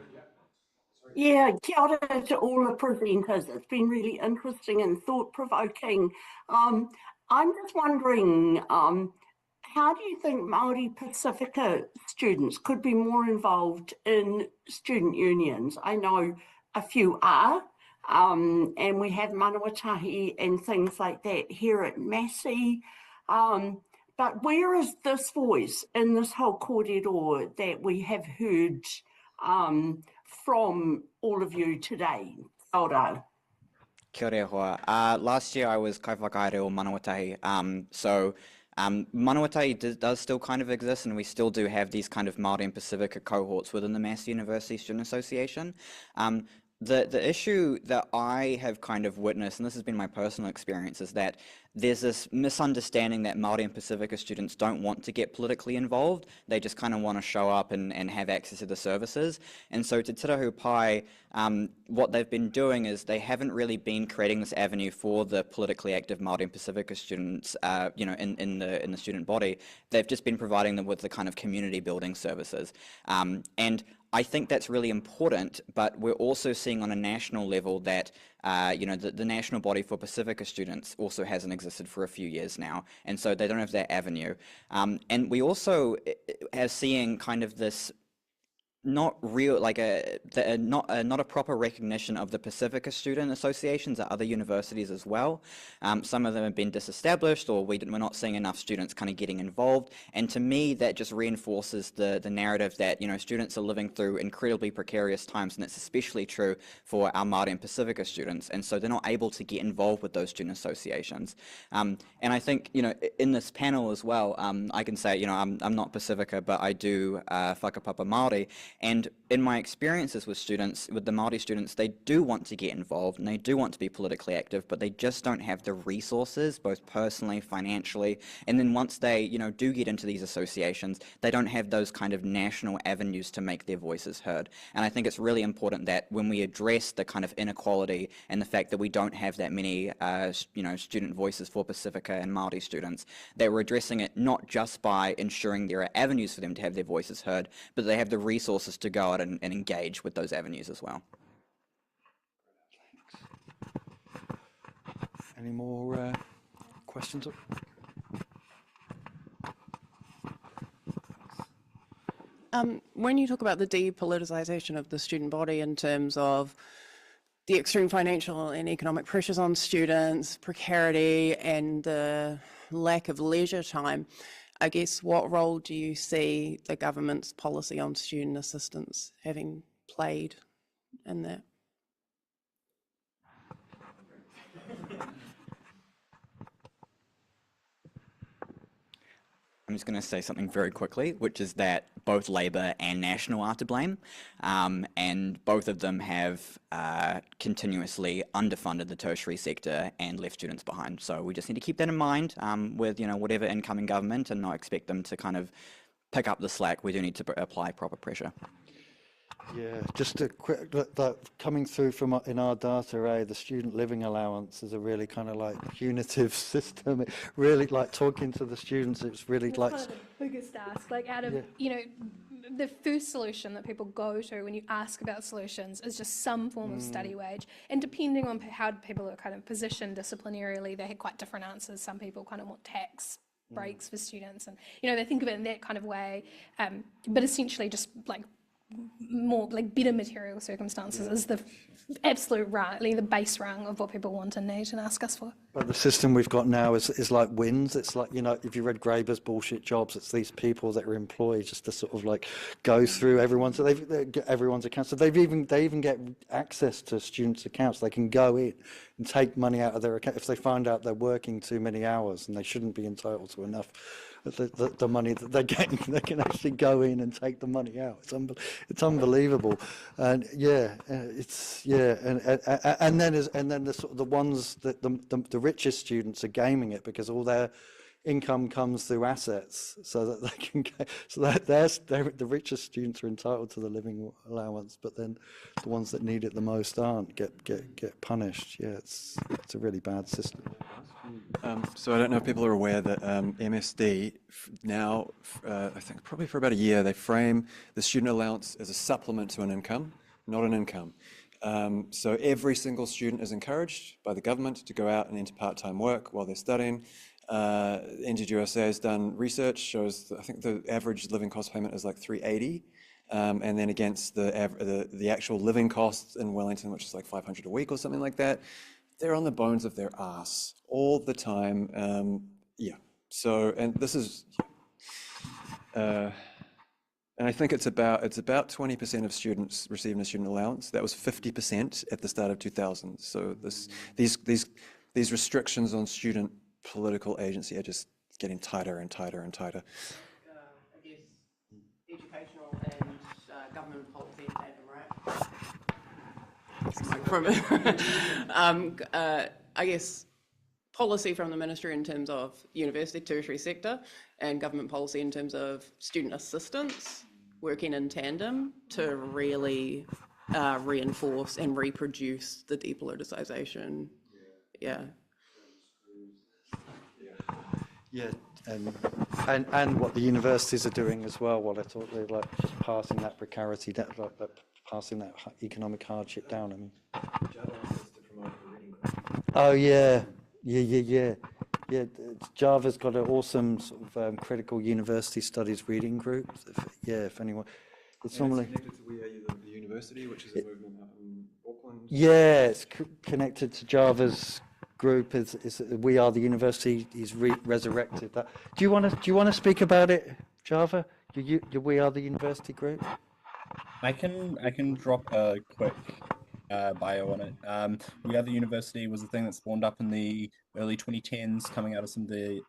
Yeah, kia ora to all the presenters. It's been really interesting and thought-provoking. I'm just wondering, how do you think Māori Pacifica students could be more involved in student unions? I know a few are. And we have Manawatū and things like that here at Massey. But where is this voice in this whole kōrero that we have heard from all of you today? Kia ora. Kia ora hoa. Last year I was kaiwhakaereo Manawatū. Manawatū does still kind of exist, and we still do have these kind of Māori and Pacifica cohorts within the Massey University Student Association. The issue that I have kind of witnessed, and this has been my personal experience, is that there's this misunderstanding that Māori and Pacifica students don't want to get politically involved. They just kind of want to show up and have access to the services. And so to Tira Pai, what they've been doing is they haven't really been creating this avenue for the politically active Māori and Pacifica students, in the student body. They've just been providing them with the kind of community building services. And I think that's really important, but we're also seeing on a national level that, the national body for Pacifica students also hasn't existed for a few years now, and so they don't have that avenue. And we also are seeing kind of this not real, like not a proper recognition of the Pacifica student associations at other universities as well. Some of them have been disestablished, or we're not seeing enough students kind of getting involved. And to me, that just reinforces the narrative that students are living through incredibly precarious times, and it's especially true for our Māori and Pacifica students. And so they're not able to get involved with those student associations. And I think in this panel as well, I can say I'm not Pacifica, but I do whakapapa Māori. And in my experiences with students, with the Māori students, they do want to get involved and they do want to be politically active, but they just don't have the resources, both personally, financially. And then once they, do get into these associations, they don't have those kind of national avenues to make their voices heard. And I think it's really important that when we address the kind of inequality and the fact that we don't have that many, student voices for Pacifica and Māori students, that we're addressing it not just by ensuring there are avenues for them to have their voices heard, but they have the resources to go out and engage with those avenues as well. Any more questions? When you talk about the depoliticization of the student body in terms of the extreme financial and economic pressures on students, precarity, and the lack of leisure time, I guess what role do you see the government's policy on student assistance having played in that? I'm just going to say something very quickly, which is that both Labour and National are to blame, and both of them have continuously underfunded the tertiary sector and left students behind. So we just need to keep that in mind with whatever incoming government, and not expect them to kind of pick up the slack. We do need to apply proper pressure. Yeah, just a quick, coming through from in our data, the student living allowance is a really kind of like punitive system. It really, like talking to the students, it's really That's like, kind of the biggest ask, like out of, you know, the first solution that people go to when you ask about solutions is just some form of study wage. And depending on how people are kind of positioned disciplinarily, they have quite different answers. Some people kind of want tax breaks for students and, you know, they think of it in that kind of way. But essentially just like more like better material circumstances is the absolute the base rung of what people want and need and ask us for. but the system we've got now is like wins. It's like, you know, if you read Graeber's Bullshit Jobs, it's these people that are employed just to sort of like go through everyone's, so they get everyone's accounts. So they even get access to students' accounts. They can go in and take money out of their account if they find out they're working too many hours and they shouldn't be entitled to enough. The money that they're getting, they can actually go in and take the money out. It's unbelievable, and and then the sort of the ones that the richest students are gaming it because all their income comes through assets, so that they can get, so that the richest students are entitled to the living allowance, but then the ones that need it the most aren't, get punished. Yeah, it's a really bad system. So I don't know if people are aware that MSD now, I think probably for about a year, they frame the student allowance as a supplement to an income, not an income. So every single student is encouraged by the government to go out and enter part-time work while they're studying. NGUSA has done research, shows that I think the average living cost payment is like $380. And then against the actual living costs in Wellington, which is like $500 a week or something like that, they're on the bones of their ass all the time. So, and this is, and I think it's about 20% of students receiving a student allowance. That was 50% at the start of 2000. So these restrictions on student political agency are just getting tighter and tighter and tighter. I guess educational and government policy in tandem, right? I guess policy from the ministry in terms of university tertiary sector and government policy in terms of student assistance working in tandem to really reinforce and reproduce the depoliticisation. Yeah. Yeah, and what the universities are doing as well. What I thought they're like just passing that precarity, passing that economic hardship down. I mean. Oh yeah. Java's got an awesome sort of critical university studies reading group. If anyone, it's normally connected to We Are the University, which is a movement up in Auckland. Yeah, it's connected to Java's group. Is We Are the University. He's resurrected that. Do you want to speak about it, Java? Your We Are the University group. I can drop a quick bio on it. We Are the University was a thing that spawned up in the early 2010s, coming out of some of the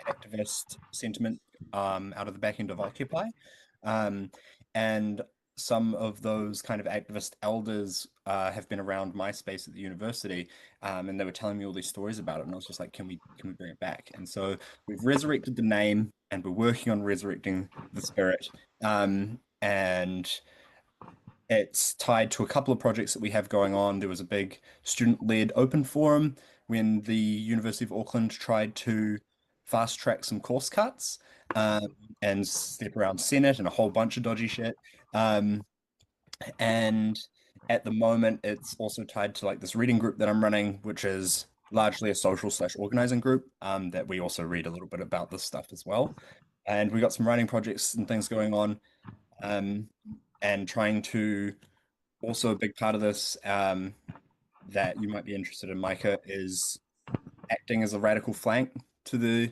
activist sentiment out of the back end of Occupy, and some of those kind of activist elders have been around my space at the university, and they were telling me all these stories about it, and I was just like, can we bring it back? And so we've resurrected the name, and we're working on resurrecting the spirit, and it's tied to a couple of projects that we have going on. There was a big student-led open forum when the University of Auckland tried to fast track some course cuts and step around Senate and a whole bunch of dodgy shit. And at the moment, it's also tied to like this reading group that I'm running, which is largely a social/organizing group that we also read a little bit about this stuff as well. And we got some writing projects and things going on, and trying to also a big part of this that you might be interested in, Micah, is acting as a radical flank to the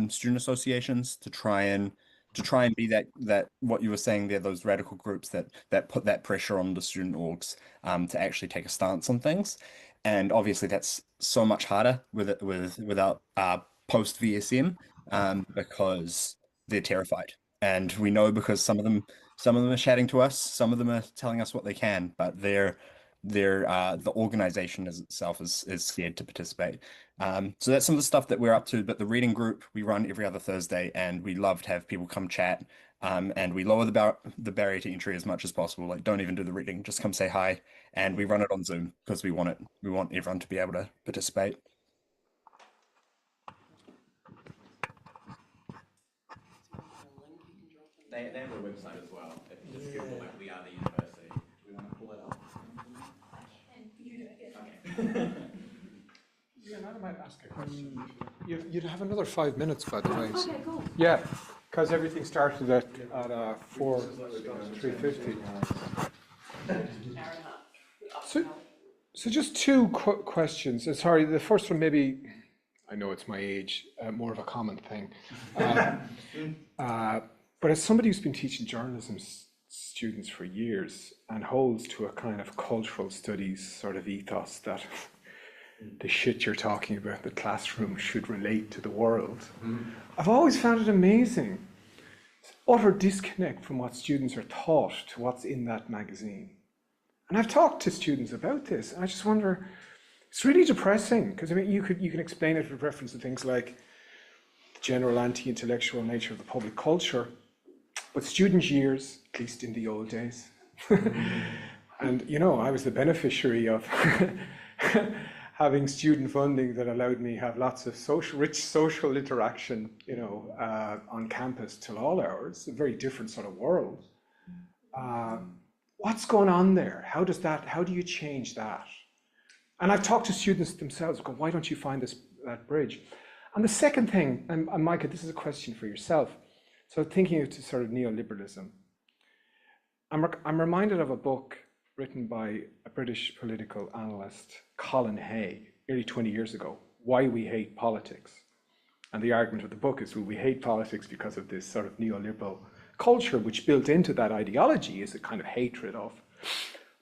student associations to try and be that what you were saying there, those radical groups that put that pressure on the student orgs to actually take a stance on things. And obviously that's so much harder without post VSM because they're terrified. And we know because some of them are chatting to us, some of them are telling us what they can, but they're the organization as itself is scared to participate. So that's some of the stuff that we're up to. But the reading group we run every other Thursday, and we love to have people come chat. And we lower the barrier to entry as much as possible. Like, don't even do the reading, just come say hi. And we run it on Zoom because we want everyone to be able to participate. They have a website as well. If you just Google like We Are the University. Do we want to pull it up? You do it, Okay. Yeah, I might ask a question. You'd have another 5 minutes, by the way. Okay, cool. Yeah, because everything started at 3:50. So just two questions. Sorry, the first one maybe, I know it's my age, more of a common thing. But as somebody who's been teaching journalism students for years and holds to a kind of cultural studies sort of ethos that the shit you're talking about in the classroom should relate to the world, I've always found it amazing. Utter disconnect from what students are taught to what's in that magazine. And I've talked to students about this, and I just wonder, it's really depressing, because I mean, you can explain it with reference to things like the general anti-intellectual nature of the public culture, but student years, at least in the old days, and you know, I was the beneficiary of having student funding that allowed me have lots of rich social interaction, you know, on campus till all hours, a very different sort of world. What's going on there? How do you change that? And I've talked to students themselves, go, why don't you find that bridge? And the second thing, and Micah, this is a question for yourself. So thinking of sort of neoliberalism, I'm reminded of a book written by a British political analyst, Colin Hay, nearly 20 years ago, Why We Hate Politics. And the argument of the book is, well, we hate politics because of this sort of neoliberal culture, which built into that ideology is a kind of hatred of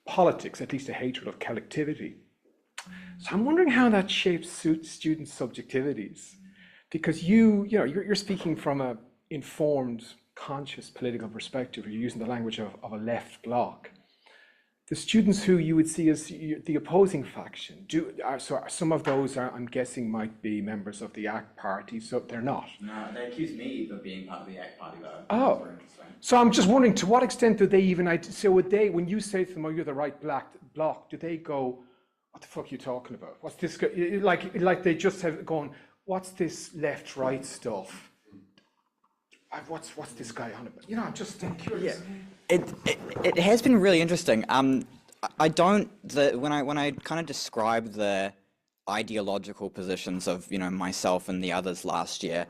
politics, at least a hatred of collectivity. So I'm wondering how that shapes student subjectivities, because you're speaking from a informed, conscious political perspective. You're using the language of a left bloc. The students who you would see as the opposing faction, so some of those I'm guessing might be members of the ACT party, so they're not. No, they accuse me of being part of the ACT party though. Oh, so I'm just wondering, to what extent do they even, so would they, when you say to them, oh, you're the right bloc, do they go, what the fuck are you talking about? What's this, like they just have gone, what's this left-right stuff? What's this guy on about? You know, I'm just curious. Yeah. It has been really interesting. When I kind of describe the ideological positions of myself and the others last year,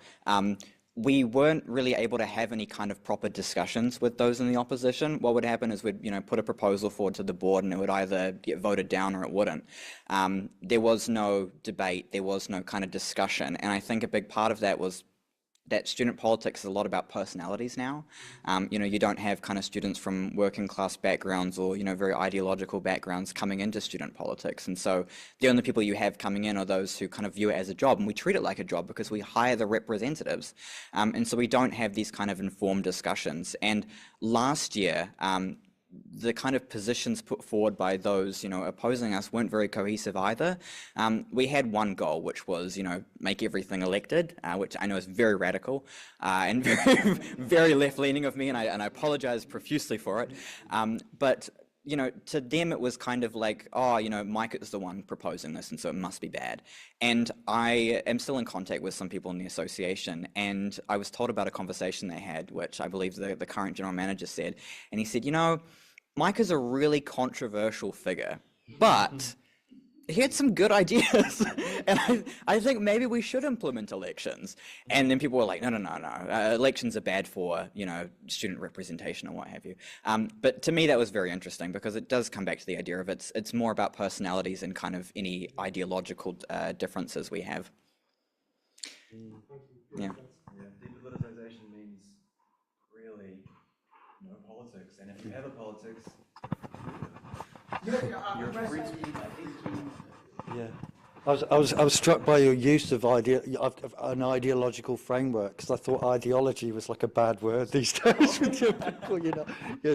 we weren't really able to have any kind of proper discussions with those in the opposition. What would happen is we'd put a proposal forward to the board and it would either get voted down or it wouldn't. There was no debate, there was no kind of discussion, and I think a big part of that was that student politics is a lot about personalities now. You don't have kind of students from working class backgrounds or, very ideological backgrounds coming into student politics. And so the only people you have coming in are those who kind of view it as a job, and we treat it like a job because we hire the representatives. And so we don't have these kind of informed discussions. And last year, the kind of positions put forward by those, opposing us weren't very cohesive either. We had one goal, which was, make everything elected, which I know is very radical and very, very left-leaning of me, and I apologize profusely for it. But to them it was kind of like, oh, Micah is the one proposing this, and so it must be bad. And I am still in contact with some people in the association, and I was told about a conversation they had, which I believe the current general manager said, and he said, Micah's a really controversial figure, but he had some good ideas, and I think maybe we should implement elections. And then people were like, no, elections are bad for, student representation and what have you. But to me, that was very interesting because it does come back to the idea of it's more about personalities and kind of any ideological differences we have. Yeah. Depoliticization means really no politics, and if you have a politics, you're free. Yeah. I was struck by your use of an ideological framework, because I thought ideology was like a bad word these days with your people,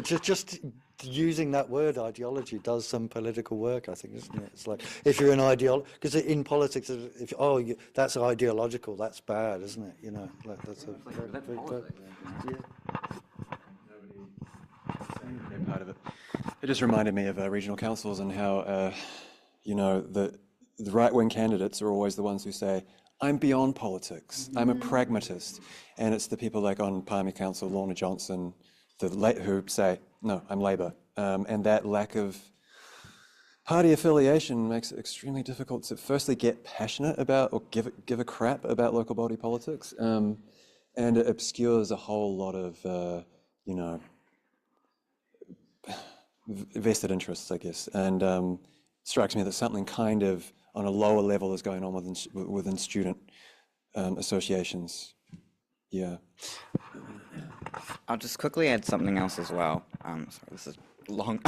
just using that word ideology does some political work, I think, isn't it? It's like, if you're an because in politics, that's ideological, that's bad, isn't it? Like that's part of it. It just reminded me of regional councils and how, the right-wing candidates are always the ones who say, I'm beyond politics, I'm a pragmatist. And it's the people like on Palmy Council, Lorna Johnson, who say, no, I'm Labour. And that lack of party affiliation makes it extremely difficult to firstly get passionate about or give a crap about local body politics. And it obscures a whole lot of, vested interests, I guess. And strikes me that something kind of on a lower level is going on within student associations. Yeah. I'll just quickly add something else as well. Sorry, this is long.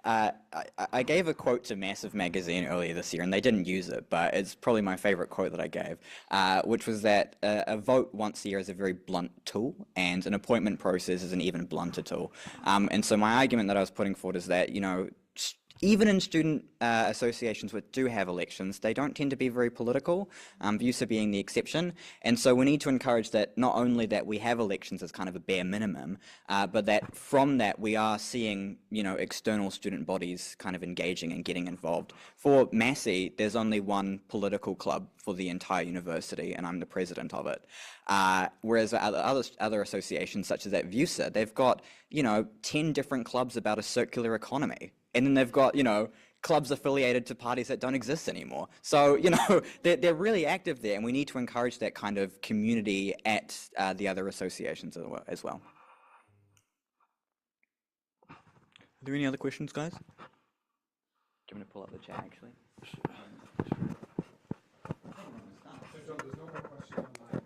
I gave a quote to Massive magazine earlier this year, and they didn't use it, but it's probably my favorite quote that I gave, which was that a vote once a year is a very blunt tool, and an appointment process is an even blunter tool. And so my argument that I was putting forward is that, even in student associations which do have elections, they don't tend to be very political, VUSA being the exception. And so we need to encourage that not only that we have elections as kind of a bare minimum, but that from that we are seeing, external student bodies kind of engaging and getting involved. For Massey, there's only one political club for the entire university, and I'm the president of it. Whereas other associations, such as at VUSA, they've got, 10 different clubs about a circular economy. And then they've got, clubs affiliated to parties that don't exist anymore. So, they're really active there, and we need to encourage that kind of community at the other associations as well. Are there any other questions, guys? Do you want me to pull up the chat, actually? There's no more questions online.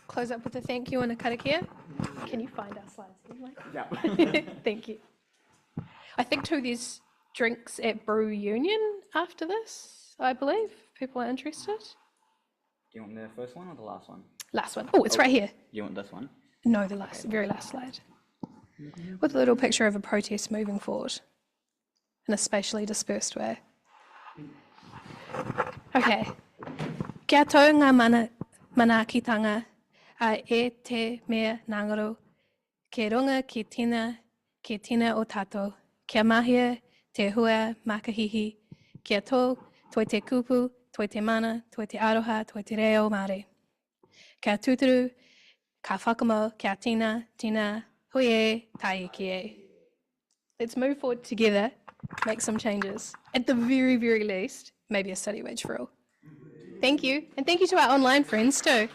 Close up with a thank you and a karakia. Can you find our slides? Yeah. Thank you. I think too there's drinks at Brew Union after this, I believe. People are interested. Do you want the first one or the last one? Last one. Oh, it's right here. You want this one? No, the very last slide. With a little picture of a protest moving forward in a spatially dispersed way. Okay. Kia tau ngā manakitanga a te mea ngangaro, ke runga ki tina o tato, kia mahia te hua makahihi, kia tō, toi te kupu, toi te mana, toi te aroha, toi te reo Māori. Kia tuturu, ka whakamo, kia tina, hui e, tai ki e. Let's move forward together, make some changes. At the very, very least, maybe a study wage for all. Thank you, and thank you to our online friends too.